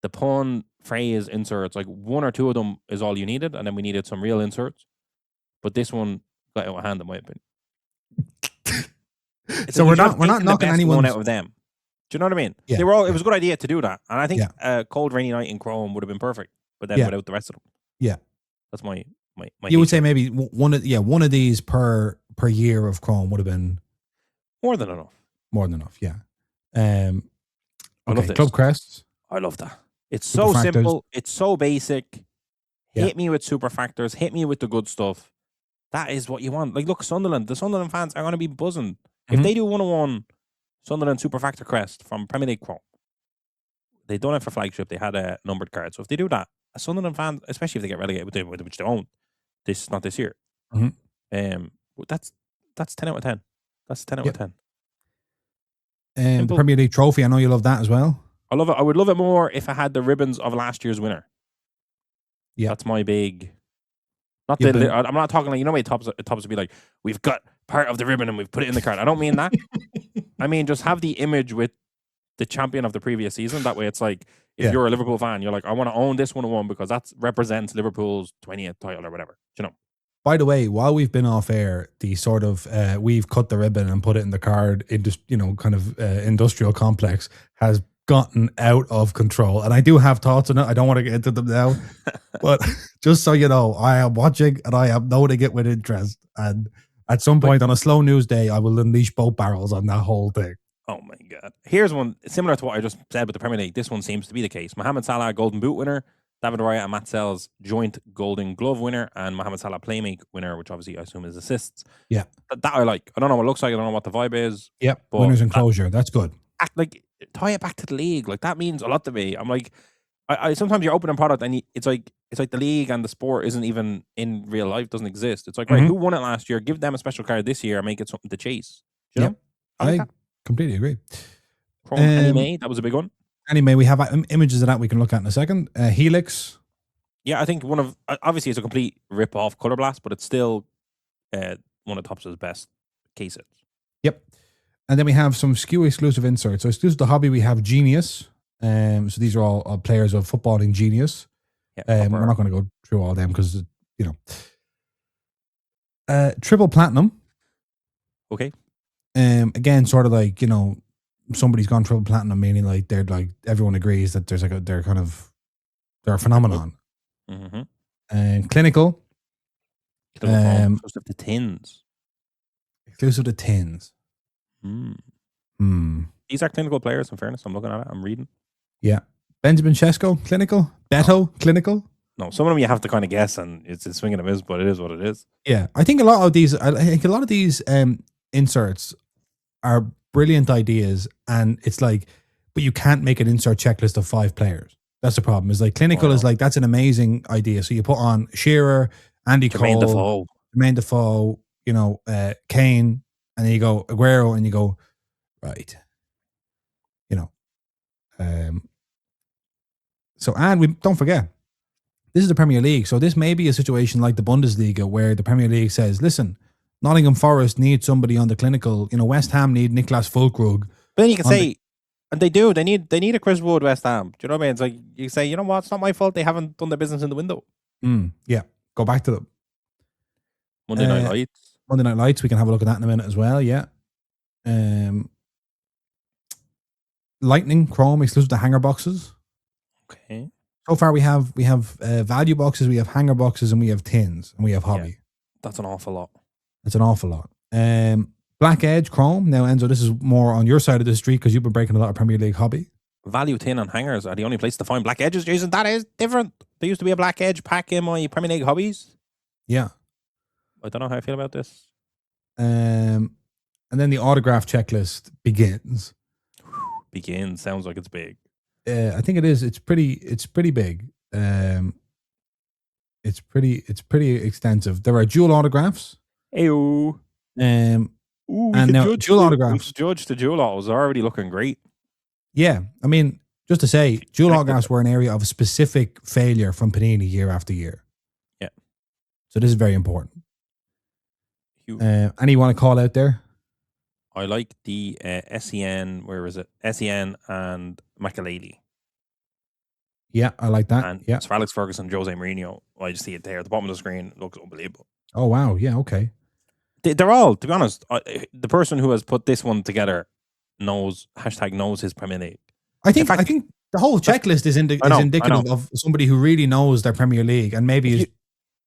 the pun, phrase, inserts, one or two of them is all you needed, and then we needed some real inserts. but this one got out of hand in my opinion. So we're not knocking anyone out of them. Do you know what I mean? Yeah, they were all. It was a good idea to do that, and I think Yeah. a cold rainy night in Chrome would have been perfect. But then Yeah. without the rest of them, Yeah. that's my. You would say maybe one of these per year of Chrome would have been more than enough. More than enough, yeah. I love this. Club crests. I love that. It's so simple. It's so basic. Yeah. Hit me with super factors. Hit me with the good stuff. That is what you want. Like, look, Sunderland. The Sunderland fans are going to be buzzing if they do 101 Sunderland super factor crest from Premier League Chrome. They don't have for flagship. They had a numbered card. So if they do that, a Sunderland fan, especially if they get relegated with which they won't, not this year. That's 10 out of 10. That's 10 out of 10. The Premier League trophy. I know you love that as well. I love it. I would love it more if I had the ribbons of last year's winner. Yeah, that's my big. I'm not talking like, you know, way tops would be like, we've got part of the ribbon and we've put it in the card. I don't mean that. I mean, just have the image with the champion of the previous season. That way, it's like, if you're a Liverpool fan, you're like, I want to own this 101 because that represents Liverpool's 20th title or whatever. Do you know? By the way, while we've been off air, the sort of we've cut the ribbon and put it in the card, industrial complex has gotten out of control, and I do have thoughts on it. I don't want to get into them now, but just so you know, I am watching and I am noting it with interest. And at some point on a slow news day, I will unleash both barrels on that whole thing. Oh my god! Here's one similar to what I just said with the Premier League. This one seems to be the case. Mohamed Salah, Golden Boot winner. David Raya and Matt Sells, joint Golden Glove winner, and Mohamed Salah Playmate winner, which obviously I assume is assists. Yeah, that I like. I don't know what it looks like. I don't know what the vibe is. Yep, winners and closure. That's good. Like, tie it back to the league. Like, that means a lot to me. I'm like, I sometimes you're opening product and it's like the league and the sport isn't even in real life, doesn't exist. It's like, right, who won it last year? Give them a special card this year and make it something to chase. Do you know? I completely agree. From Anime, that was a big one. Anime, we have images of that we can look at in a second. Helix. Yeah, I think obviously it's a complete rip-off Color Blast, but it's still one of Topps' best cases. Yep. And then we have some SKU exclusive inserts. So exclusive to hobby, we have Genius. So these are all players of footballing Genius. Yeah, we're not going to go through all of them because, triple platinum. Okay. Again, sort of like, somebody's gone triple platinum, meaning like they're like, everyone agrees that there's like they're a phenomenon. Mm-hmm. And clinical. Exclusive to tins. Exclusive to tins. These are clinical players, in fairness. I'm looking at it. I'm reading. Yeah. Benjamin Chesko, clinical. Beto, clinical. No, some of them you have to kind of guess, and it's a swing and a miss, but it is what it is. Yeah. I think a lot of these inserts are brilliant ideas, and it's like, but you can't make an insert checklist of 5 players. That's the problem. Is like clinical is like, that's an amazing idea. So you put on Shearer, Andy Cole, Jermaine Defoe, Kane, and then you go Aguero, and you go, right. And we don't forget, this is the Premier League. So this may be a situation like the Bundesliga where the Premier League says, listen, Nottingham Forest needs somebody on the clinical. West Ham need Niklas Füllkrug. But then you can say, and they do, they need a Chris Wood West Ham. Do you know what I mean? It's like, you say, you know what? It's not my fault they haven't done their business in the window. Yeah. Go back to them. Monday Night Lights. Monday Night Lights. We can have a look at that in a minute as well. Yeah. Lightning Chrome exclusive to hanger boxes. Okay. So far we have value boxes, we have hanger boxes, and we have tins, and we have hobby. Yeah, that's an awful lot. That's an awful lot. Black Edge Chrome. Now, Enzo, this is more on your side of the street because you've been breaking a lot of Premier League hobby. Value tin and hangers are the only place to find black edges, Jason. That is different. There used to be a black edge pack in my Premier League hobbies. Yeah. I don't know how I feel about this. And then the autograph checklist begins. Begins. Sounds like it's big. I think it is. It's pretty big. It's pretty extensive. There are dual autographs. Ayo. And now dual autographs. Judge the dual autos are already looking great. Yeah, I mean, just to say, dual autographs were an area of specific failure from Panini year after year. Yeah. So this is very important. Any you want to call out there? I like the SEN, where is it? SEN and Makaleli. Yeah, I like that. And yeah. Sir Alex Ferguson, Jose Mourinho. I just see it there at the bottom of the screen. It looks unbelievable. Oh wow, yeah, okay. They're all, to be honest, the person who has put this one together knows his Premier League. I In think fact, the whole checklist is I know. indicative of somebody who really knows their Premier League and maybe is.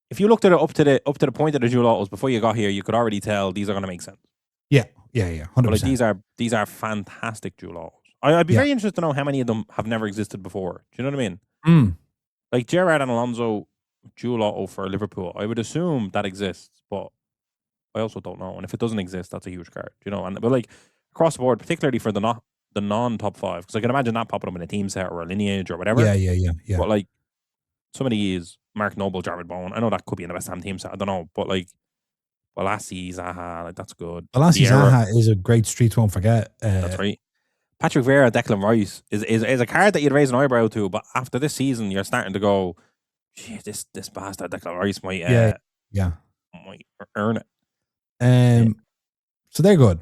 If you looked at it up to the point of the dual autos before you got here, you could already tell these are going to make sense. Yeah, 100%. But like these are fantastic dual autos. I'd be very interested to know how many of them have never existed before. Do you know what I mean? Like Gerrard and Alonso dual auto for Liverpool, I would assume that exists, but I also don't know. And if it doesn't exist, that's a huge card, you know. But like across the board, particularly for the non top five, because I can imagine that popping up in a team set or a lineage or whatever. Yeah. But like some of these, Mark Noble, Jared Bowen, I know that could be in the West Ham team set. I don't know, but like Balassi, Zaha, like that's good. Balassi, Zaha is a great streets won't forget. That's right. Patrick Vieira, Declan Rice is a card that you'd raise an eyebrow to, but after this season, you're starting to go, "Gee, this bastard Declan Rice might might earn it." So they're good.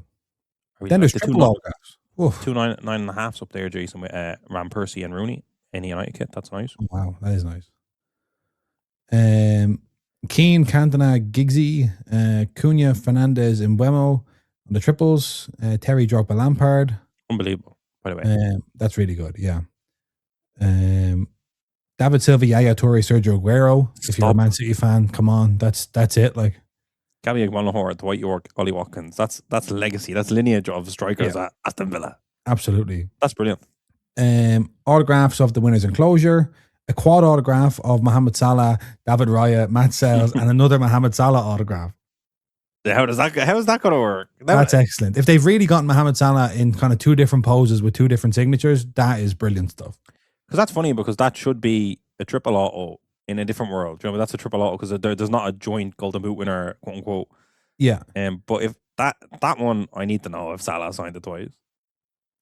Then there's triple autographs. 2 9.5s up there, Jason, with Ram Persie and Rooney in the United kit. That's nice. Oh, wow, that is nice. Keane, Cantona, Giggsy, Cunha, Fernandez, Mbeumo on the triples. Terry, Drogba, Lampard. Unbelievable, by the way. That's really good, yeah. David Silva, Yaya Toure, Sergio Aguero. If you're a Man City fan, come on, that's it. Like Gabby Agbonlahor, Dwight York, Ollie Watkins. That's legacy. That's lineage of strikers at Aston Villa. Absolutely, that's brilliant. Autographs of the winners' enclosure. A quad autograph of Mohamed Salah, David Raya, Matt Sells, and another Mohamed Salah autograph. How is that going to work? That's excellent. If they've really gotten Mohamed Salah in kind of two different poses with two different signatures, that is brilliant stuff. Because that's funny, because that should be a triple auto in a different world. Do you know, that's a triple auto because there's not a joint Golden Boot winner, quote unquote. Yeah. But if that one, I need to know if Salah signed it twice.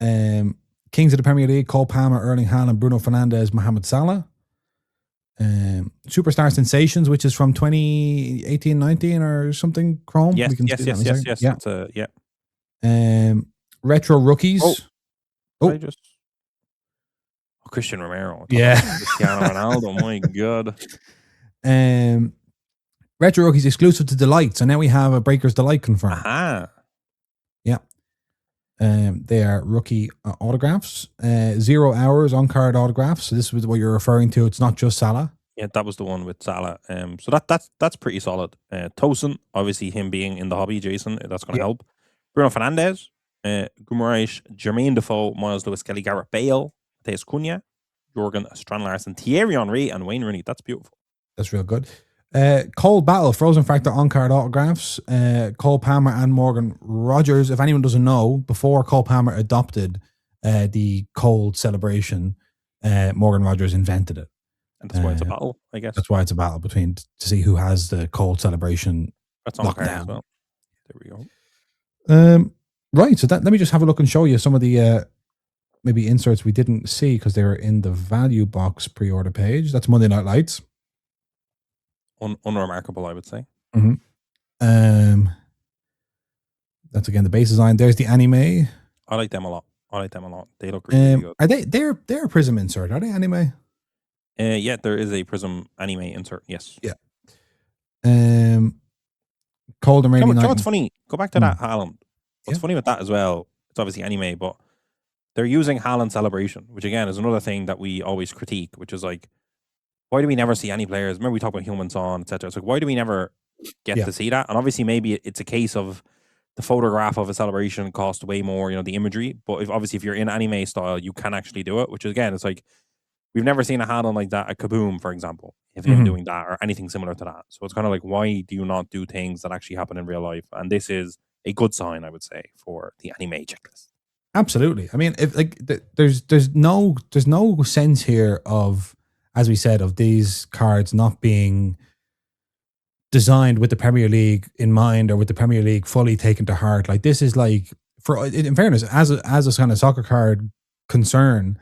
Kings of the Premier League: Cole Palmer, Erling Haaland, Bruno Fernandes, Mohamed Salah. Superstar Sensations, which is from 2018-19 or something. Chrome. Yes. Yeah. Retro rookies. Christian Romero. Yeah. Cristiano Ronaldo. My God. Retro rookies exclusive to Delight. So now we have a Breakers Delight confirmed. Aha. Yeah. They are rookie autographs. 0 hours on card autographs. So this was what you're referring to. It's not just Salah. Yeah, that was the one with Salah. So that's pretty solid. Tosin, obviously him being in the hobby, Jason, that's going to help. Bruno Fernandes, Guimaraes, Jermaine Defoe, Miles Lewis, Kelly, Gareth Bale, Matheus Cunha, Jorgen Strand-Larsen, Thierry Henry, and Wayne Rooney. That's beautiful. That's real good. Cold Battle, Frozen Factor on-card autographs. Cole Palmer and Morgan Rogers. If anyone doesn't know, before Cole Palmer adopted the cold celebration, Morgan Rogers invented it. And that's why it's a battle, I guess. That's why it's a battle to see who has the cold celebration. That's on card as well. There we go. Right, so let me just have a look and show you some of the maybe inserts we didn't see because they were in the value box pre-order page. That's Monday Night Lights. Unremarkable, I would say. Mm-hmm. That's again the base design. There's the anime. I like them a lot. They look really good. Are they're a Prism insert? Are they anime? Yeah, there is a Prism anime insert. Yes. Yeah. Cold and Rainy Night. You know what's funny? Go back to that Haaland. What's funny with that as well? It's obviously anime, but they're using Haaland Celebration, which again is another thing that we always critique, which is like, why do we never see any players? Remember we talked about Humans on, etc. It's like, why do we never get to see that? And obviously, maybe it's a case of the photograph of a celebration cost way more, you know, the imagery. But if you're in anime style, you can actually do it. Which again, it's like we've never seen a Haaland like that at Kaboom, for example, if him doing that or anything similar to that. So it's kind of like, why do you not do things that actually happen in real life? And this is a good sign, I would say, for the anime checklist. Absolutely. I mean, if like there's no sense here of, as we said, of these cards not being designed with the Premier League in mind or with the Premier League fully taken to heart. Like this is like, for in fairness, as a kind of soccer card concern,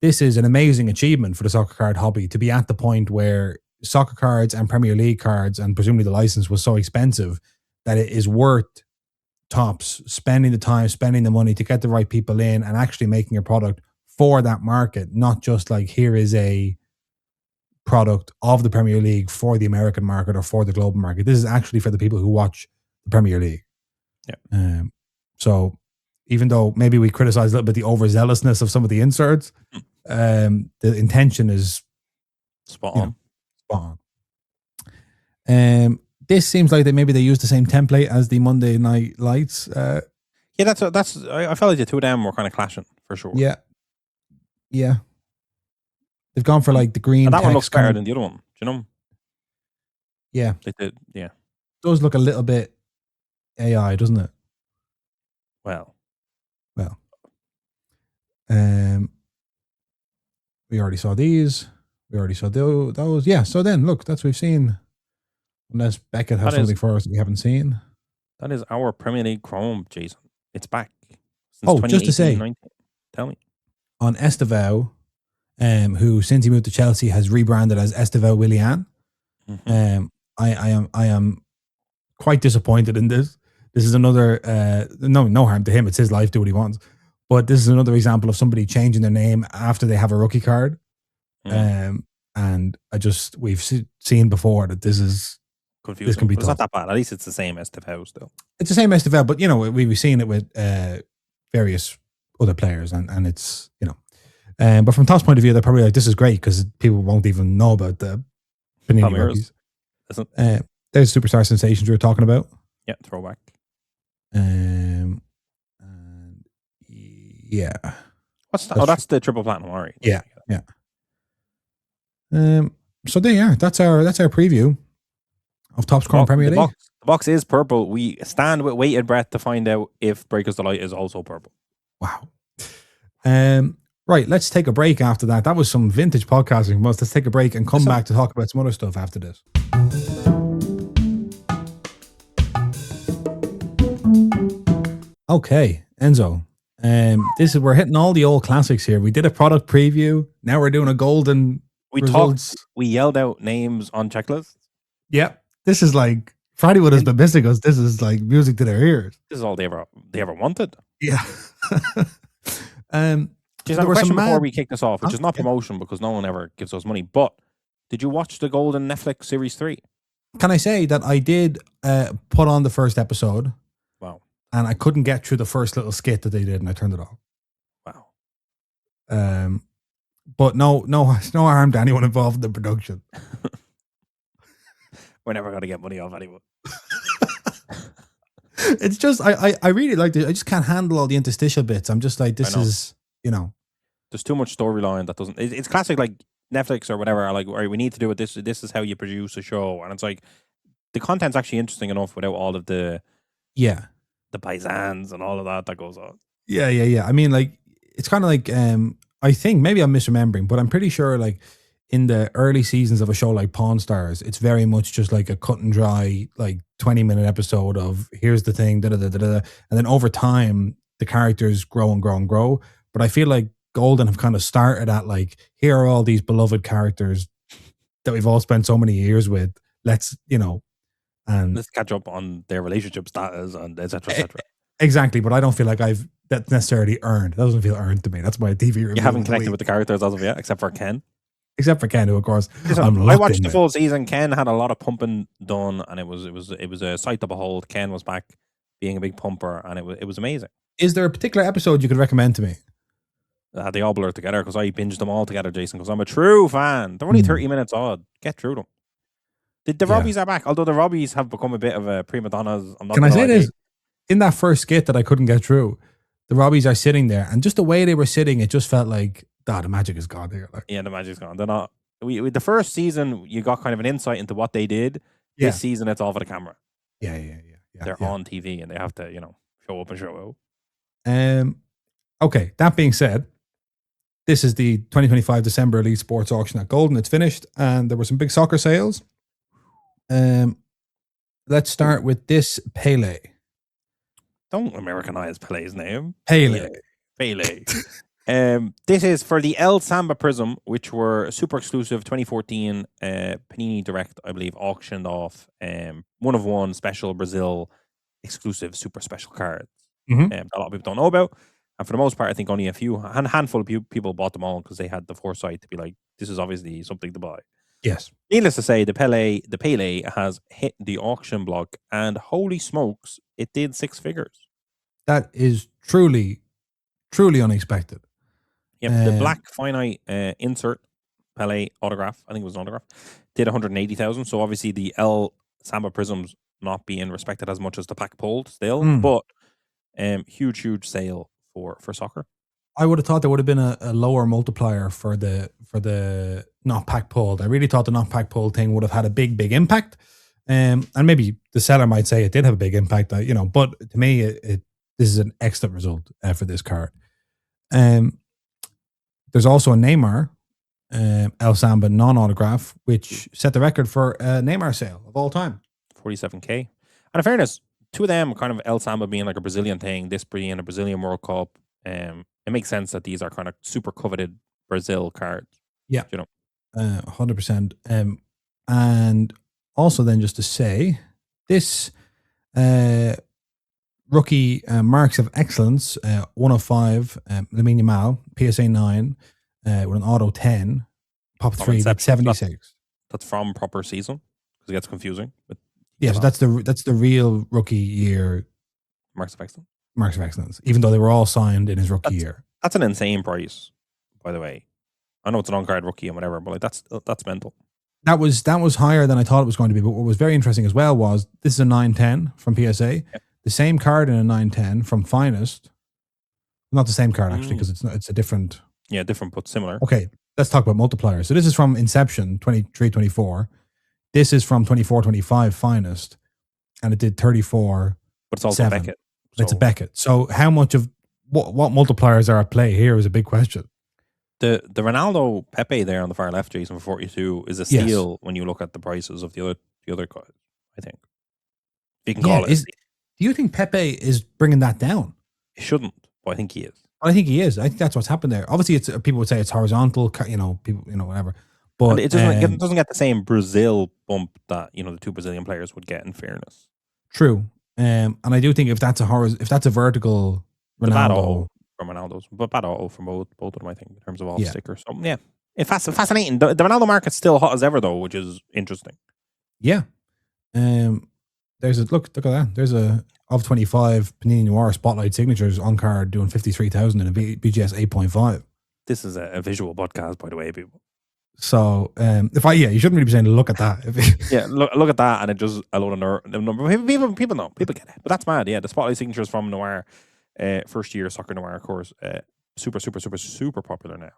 this is an amazing achievement for the soccer card hobby to be at the point where soccer cards and Premier League cards and presumably the license was so expensive that it is worth tops spending the time, spending the money to get the right people in and actually making a product for that market, not just like here is a product of the Premier League for the American market or for the global market. This is actually for the people who watch the Premier League. Yeah. So even though maybe we criticize a little bit the overzealousness of some of the inserts, the intention is spot on. Spot on. This seems like maybe they use the same template as the Monday Night Lights. Yeah, that's. I felt like the two of them were kind of clashing for sure. Yeah. They've gone for like the green. And that one looks better than the other one. Do you know? Yeah. They did. Yeah. It does look a little bit AI, doesn't it? Well. We already saw these. We already saw those. Yeah. So then, look, that's what we've seen. Unless Beckett has something for us that we haven't seen. That is our Premier League Chrome, Jason. It's back. Since just to say, 19. Tell me. On Estevao, who since he moved to Chelsea has rebranded as Estevao Willian. Mm-hmm. I am quite disappointed in this. This is another no harm to him. It's his life. Do what he wants. But this is another example of somebody changing their name after they have a rookie card. And we've seen before that this is confusing. This can be tough. It's not that bad. At least it's the same Estevao still. It's the same Estevao, but we've seen it with various other players, and it's but from Top's point of view, they're probably like, this is great because people won't even know about the Panini rookies. There's superstar sensations we were talking about. Yeah, throwback. Yeah. What's that? That's the triple platinum, all right. Yeah. So there you are. That's our preview of Top's current Premier League. The box is purple. We stand with bated breath to find out if Breakers Delight is also purple. Wow. Right, let's take a break after that. That was some vintage podcasting from us. Let's take a break and come back to talk about some other stuff after this. Okay, Enzo. We're hitting all the old classics here. We did a product preview. Now we're doing a Goldin. We yelled out names on checklists. Yep. This is like Friday would have been missing us. This is like music to their ears. This is all they ever wanted. Yeah. Just have a question before we kick this off, which is not promotion because no one ever gives us money. But did you watch the Goldin Netflix Series 3? Can I say that I did put on the first episode? Wow. And I couldn't get through the first little skit that they did, and I turned it off. Wow. But no harm to anyone involved in the production. We're never going to get money off anyone. It's just I really like it. I just can't handle all the interstitial bits. I'm just like, this is, there's too much storyline that doesn't. It's classic like Netflix or whatever. Are like, all right, we need to do it. This is how you produce a show, and it's like the content's actually interesting enough without all of the the paisans and all of that goes on. Yeah. I mean, like it's kind of like I think maybe I'm misremembering, but I'm pretty sure like in the early seasons of a show like Pawn Stars, it's very much just like a cut and dry, like 20-minute episode of here's the thing, and then over time the characters grow and grow and grow. But I feel like Goldin have kind of started at like, here are all these beloved characters that we've all spent so many years with. Let's and let's catch up on their relationship status and etc. Exactly, but I don't feel like that's necessarily earned. That doesn't feel earned to me. That's my TV review. You haven't connected with the characters as of yet, except for Ken. Except for Ken, who of course I watched the full season. Ken had a lot of pumping done, and it was a sight to behold. Ken was back being a big pumper, and it was amazing. Is there a particular episode you could recommend to me? They all blur together because I binged them all together, Jason, because I'm a true fan. They're only 30 minutes odd. Get through them. The Robbies are back, although the Robbies have become a bit of a prima donnas. Can I say this? In that first skit that I couldn't get through, the Robbies are sitting there, and just the way they were sitting, it just felt like, the magic is gone here. Like. Yeah, the magic's gone. They're not. The first season, you got kind of an insight into what they did. Yeah. This season, it's all for the camera. Yeah. They're on TV, and they have to, show up and show out. Okay, that being said, this is the 2025 December Elite Sports Auction at Goldin. It's finished, and there were some big soccer sales. Let's start with this Pele. Don't Americanize Pele's name. Pele. This is for the El Samba Prism, which were super exclusive 2014 Panini Direct, I believe, auctioned off. 1 of 1 special Brazil exclusive super special cards. Mm-hmm. That a lot of people don't know about. And for the most part, I think only a handful of people bought them all because they had the foresight to be like, this is obviously something to buy. Yes. Needless to say, the Pele has hit the auction block, and holy smokes, it did 6 figures. That is truly, truly unexpected. Yep, the black finite insert Pele autograph, I think it was an autograph, did 180,000. So obviously the Samba prisms not being respected as much as the pack pulled still, but huge sale for soccer. I would have thought there would have been a lower multiplier for the not pack pulled. I really thought the not pack pulled thing would have had a big impact. And maybe the seller might say it did have a big impact, but to me, this is an excellent result for this card. There's also a Neymar El Samba non-autograph, which set the record for a Neymar sale of all time. 47K. And in fairness, two of them kind of El Samba being like a Brazilian thing, this being a Brazilian World Cup, it makes sense that these are kind of super coveted Brazil cards. Yeah. 100%. And also then just to say, this rookie marks of excellence, 105, Lamine Yamal, PSA 9, with an auto 10, pop 3, that's 76. That's from proper season, because it gets confusing. So that's the real rookie year marks of excellence. Marks of excellence, even though they were all signed in his rookie year. That's an insane price, by the way. I know it's an on-card rookie and whatever, but that's mental. That was higher than I thought it was going to be. But what was very interesting as well was this is a 910 from PSA. Yep. The same card in a 910 from Finest. Not the same card actually, because it's a different. Yeah, different but similar. Okay, let's talk about multipliers. So this is from Inception 23-24. This is from 24-25 Finest, and it did 34. But it's also Beckett. So. It's a Beckett. So how much of what multipliers are at play here is a big question. The Ronaldo Pepe there on the far left, Jason, for 42 is a steal when you look at the prices of the other guys, I think. You can call it. Do you think Pepe is bringing that down? He shouldn't, but I think he is. I think he is. I think that's what's happened there. Obviously, it's people would say it's horizontal, people, whatever. But and it doesn't get the same Brazil bump that the two Brazilian players would get. In fairness, true. And I do think if that's a vertical Ronaldo from Ronaldo's, but bad auto from both of them, I think, in terms of off stickers. So yeah, it's fascinating. The Ronaldo market's still hot as ever though, which is interesting. Yeah. There's a look at that. There's a of 25 Panini Noir Spotlight signatures on card doing 53,000 in a BGS 8.5. This is a visual podcast, by the way, people. So you shouldn't really be saying look at that. Yeah, look at that, and it just a load of number. People know, people get it, but that's mad. Yeah, the Spotlight signatures from Noir, first year soccer Noir course, super popular now.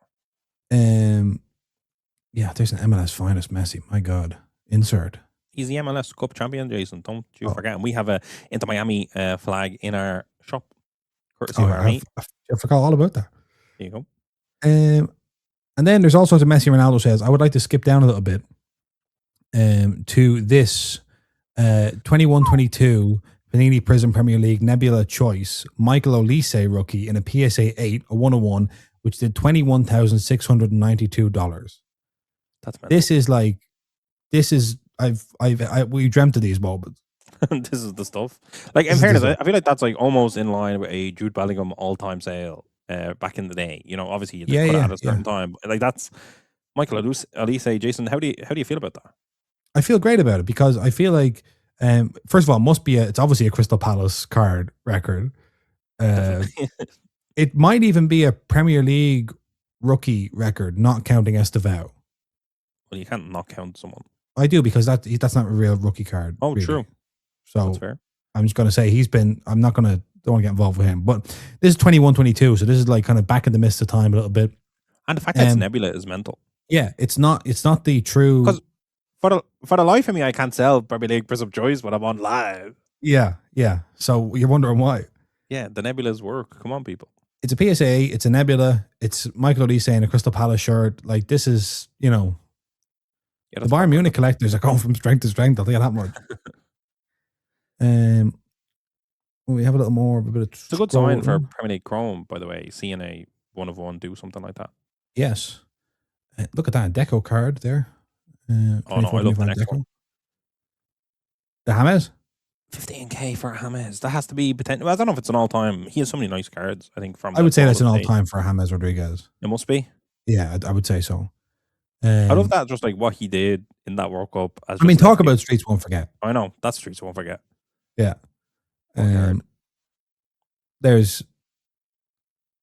Yeah, there's an MLS Finest Messi. My God, insert. He's the MLS Cup champion, Jason. Don't you forget. And we have a Inter Miami flag in our shop, courtesy of our mate. I forgot all about that. There you go. And then there's all sorts of Messi Ronaldo sales. I would like to skip down a little bit to this 21-22 Panini Prism Premier League Nebula Choice Michael Olise rookie in a PSA 8, a 101, which did $21,692. That's mental. We dreamt of these moments. This is the stuff. Like, in fairness, I feel like that's like almost in line with a Jude Bellingham all-time sale back in the day. Obviously you put it at a certain time. But like, that's Michael Olise. Jason, how do you feel about that? I feel great about it because I feel like first of all, it's obviously a Crystal Palace card record. It might even be a Premier League rookie record, not counting Estevao. Well, you can't not count someone. I do, because that's not a real rookie card. Oh, really. True. So that's fair. I'm just going to say don't want to get involved with him. But this is 21-22, so this is like kind of back in the midst of time a little bit. And the fact that it's Nebula is mental. Yeah, it's not the true. Because for the life of me, I can't sell Premier League Prism Choice when I'm on live. Yeah. So you're wondering why? Yeah, the Nebulas work. Come on, people. It's a PSA. It's a Nebula. It's Michael Olise in a Crystal Palace shirt. Like, this is, the Bayern Munich collectors are going from strength to strength. I'll tell you that much. We have a little more of a bit of. It's a good sign for Premier League Chrome, by the way. Seeing a 1 of 1 do something like that. Yes. Look at that Deco card there. I love the next one. The James? 15K for James. That has to be potential. I don't know if it's an all-time. He has so many nice cards, I think. I would say that's an all-time for James Rodriguez. It must be. Yeah, I would say so. I love that, just like what he did in that World Cup. I mean, talk about Streets Won't Forget. I know, that's Streets Won't Forget. Yeah. There's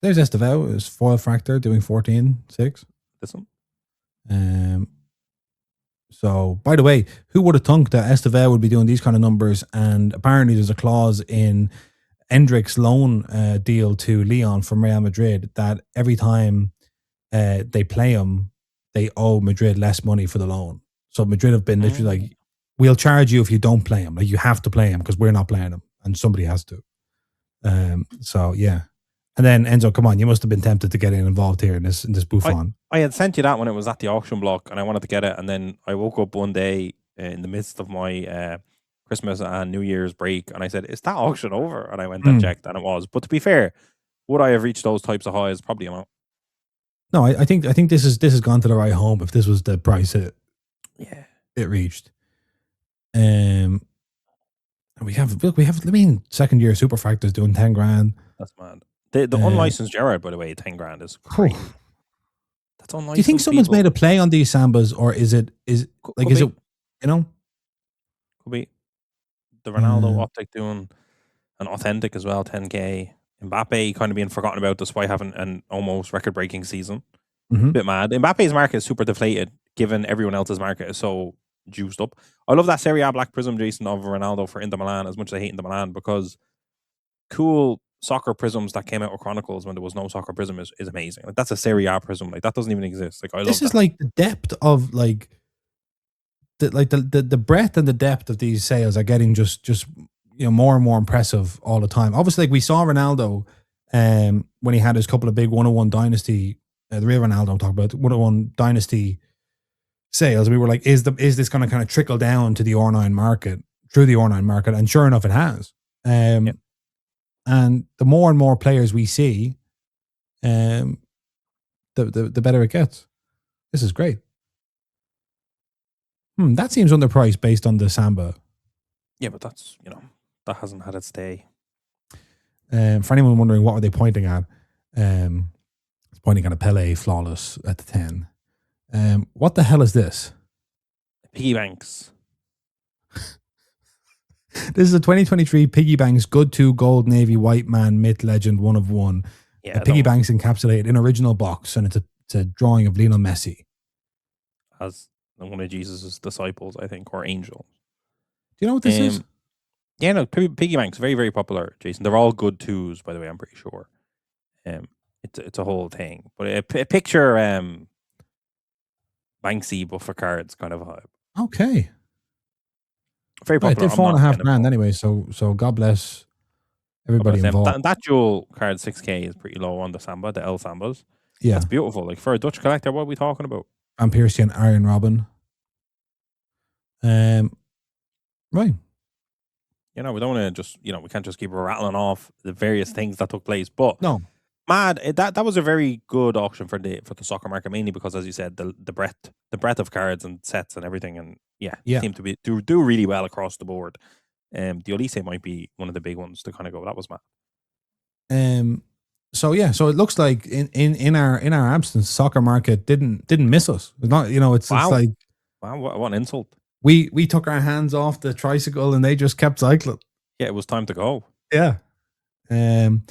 Estevao, is foil fractor doing 14.6. This one. So, by the way, who would have thunk that Estevao would be doing these kind of numbers? And apparently, there's a clause in Endrick's loan deal to Leon from Real Madrid that every time they play him, they owe Madrid less money for the loan. So Madrid have been literally like, we'll charge you if you don't play him. Like, you have to play him because we're not playing him, and somebody has to. So yeah. And then Enzo, come on, you must have been tempted to get involved here in this Buffon. I had sent you that when it was at the auction block, and I wanted to get it. And then I woke up one day in the midst of my Christmas and New Year's break, and I said, "Is that auction over?" And I went and checked, and it was. But to be fair, would I have reached those types of highs? Probably not. No, I think this has gone to the right home. If this was the price it reached, we have I mean, second year superfractors doing 10 grand. That's mad. The unlicensed Gerard, by the way, 10 grand is crazy. That's unlicensed. Do you think someone's made a play on these Sambas, or is it you know? Could be the Ronaldo optic doing an authentic as well, 10k. Mbappe kind of being forgotten about despite having an almost record-breaking season. A bit mad. Mbappe's market is super deflated, given everyone else's market is so juiced up. I love that Serie A Black Prism, Jason, of Ronaldo for Inter Milan, as much as I hate Inter Milan, because cool soccer prisms that came out with Chronicles when there was no soccer prism is amazing. Like, that's a Serie A prism. Like, that doesn't even exist. Like, I love this is like the depth of like the breadth and the depth of these sales are getting just more and more impressive all the time. Obviously, like, we saw Ronaldo when he had his couple of big 101 dynasty, the real Ronaldo I'm talking about, 101 dynasty sales. We were like, is this going to kind of trickle down to the R9 market, through the R9 market? And sure enough, it has. And the more and more players we see, the better it gets. This is great. That seems underpriced based on the Samba. Yeah, but that's, that hasn't had its day. For anyone wondering what are they pointing at, it's pointing at a Pele flawless at the 10. What the hell is this? Piggy banks. This is a 2023 Piggy Banks Good 2 Gold Navy White Man Myth Legend 1 of 1. Yeah, Piggy Banks encapsulated in original box, and it's a drawing of Lionel Messi as one of Jesus' disciples, I think, or angels. Do you know what this is? Yeah, no, Piggy Banks, very, very popular, Jason. They're all good 2s, by the way, I'm pretty sure. It's a whole thing. But a picture Banksy, but for cards kind of vibe. Okay. Very popular. It did $4.5 grand anyway, so God bless everybody involved. That jewel card 6k is pretty low on the Samba, the L Sambas. Yeah. That's beautiful. Like, for a Dutch collector, what are we talking about? Van Persie and Arjen Robben. Right. We don't want to just, we can't just keep rattling off the various things that took place. But no, mad, that was a very good auction for the soccer market, mainly because, as you said, the breadth of cards and sets and everything, and seem to do really well across the board. The Olise might be one of the big ones to kind of go. That was mad. So it looks like in our absence, soccer market didn't miss us. It's not, it's like, wow, what an insult. We took our hands off the tricycle and they just kept cycling. Yeah, it was time to go. Yeah. And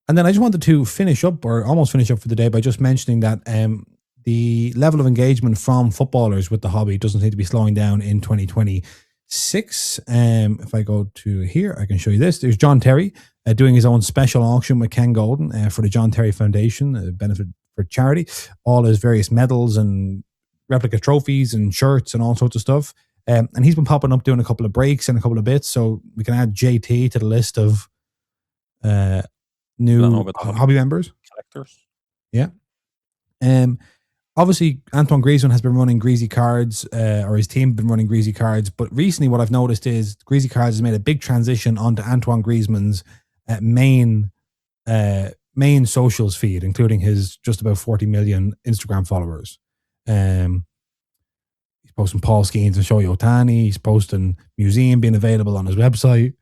then I just wanted to finish up, or almost finish up for the day, by just mentioning that the level of engagement from footballers with the hobby doesn't seem to be slowing down in 2026. If I go to here, I can show you this. There's John Terry doing his own special auction with Ken Goldin for the John Terry Foundation, a benefit for charity. All his various medals and replica trophies and shirts and all sorts of stuff. And he's been popping up doing a couple of breaks and a couple of bits, so we can add JT to the list of new hobby members. Collectors. Yeah. Obviously, Antoine Griezmann has been running Greasy Cards, or his team have been running Greasy Cards, but recently what I've noticed is Greasy Cards has made a big transition onto Antoine Griezmann's main socials feed, including his just about 40 million Instagram followers. He's posting Paul Skeens and Shohei Ohtani. He's posting Museum being available on his website.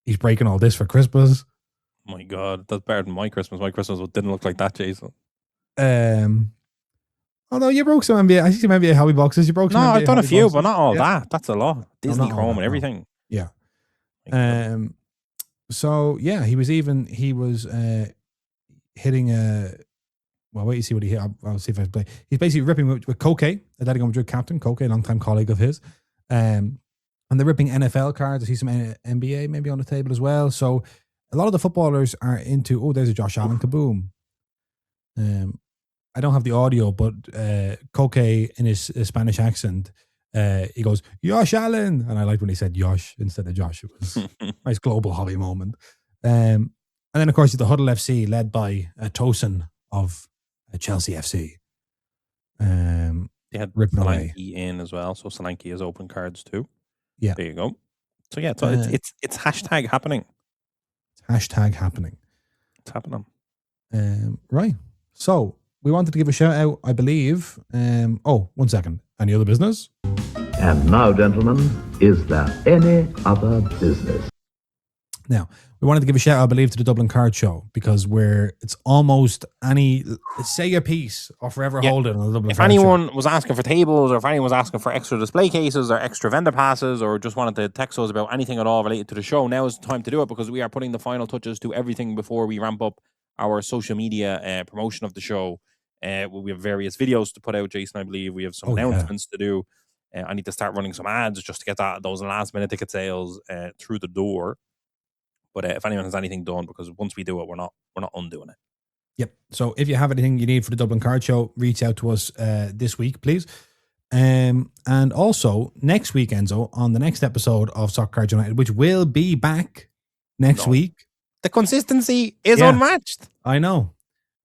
He's breaking all this for Christmas. My God, that's better than my Christmas. My Christmas didn't look like that, Jason. Although you broke some NBA, I see some NBA hobby boxes. You broke some No, NBA I've done a hobby few, boxes. but not all Yeah. that. That's a lot. No, Disney not all Chrome that, and no. everything. Yeah. Like, So yeah, he was hitting a. Well, wait, you see what he hit. I'll see if I play. He's basically ripping with Koke, Atletico Madrid captain, Koke, a long-time colleague of his. And they're ripping NFL cards. I see some NBA maybe on the table as well. So a lot of the footballers are into. Oh, there's a Josh Allen kaboom. I don't have the audio, but Koke in his Spanish accent, he goes, Josh Allen. And I liked when he said Josh instead of Josh. It was a nice global hobby moment. And then, of course, the Huddle FC led by Tosin of Chelsea FC. they had ripping away. Solanke in as well. So Solanke has open cards too. Yeah. There you go. So yeah, so it's hashtag happening. Hashtag happening. It's happening. Right. So we wanted to give a shout out, I believe. 1 second. Any other business? And now, gentlemen, is there any other business? Now, we wanted to give a shout out, I believe, to the Dublin Card Show because it's almost say your piece or forever hold it on the Dublin If Card anyone Show. was asking for tables or if anyone was asking for extra display cases or extra vendor passes or just wanted to text us about anything at all related to the show, now is the time to do it because we are putting the final touches to everything before we ramp up our social media promotion of the show. We have various videos to put out, Jason, I believe. We have some announcements to do. I need to start running some ads just to get those last minute ticket sales through the door. But if anyone has anything done, because once we do it, we're not undoing it. Yep. So if you have anything you need for the Dublin Card Show, reach out to us this week, please. And also next week, Enzo, on the next episode of Soccer Cards United, which will be back next week. The consistency is unmatched. I know.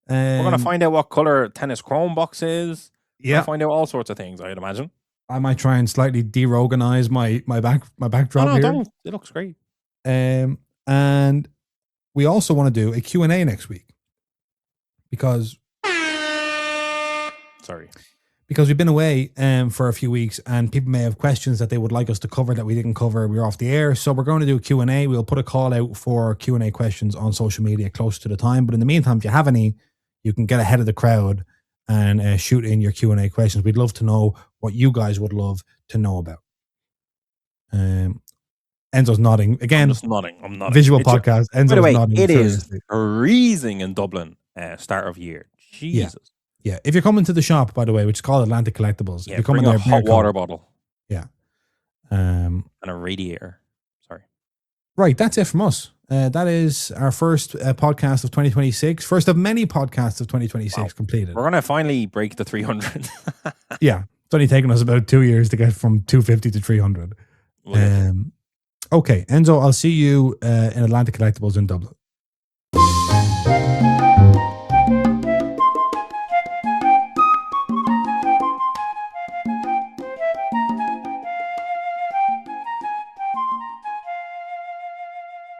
We're going to find out what color Tennis Chrome box is. Yeah. We'll find out all sorts of things, I'd imagine. I might try and slightly de-organize my backdrop here. Don't. It looks great. And we also want to do a Q&A next week because we've been away for a few weeks and people may have questions that they would like us to cover that we didn't cover. We're off the air. So we're going to do a Q&A. We'll put a call out for Q&A questions on social media close to the time. But in the meantime, if you have any, you can get ahead of the crowd and shoot in your Q&A questions. We'd love to know what you guys would love to know about. Enzo's nodding. Again, I'm just nodding. I'm nodding. Visual podcast. Enzo's by the way, nodding. It is freezing in Dublin start of year. Jesus. Yeah. If you're coming to the shop, by the way, which is called Atlantic Collectibles, if you're coming bring there, a hot water bottle. Yeah. And a radiator. Sorry. Right. That's it from us. That is our first podcast of 2026. First of many podcasts of 2026 completed. We're going to finally break the 300. Yeah. It's only taken us about 2 years to get from 250 to 300. Okay, Enzo, I'll see you in Atlantic Collectibles in Dublin.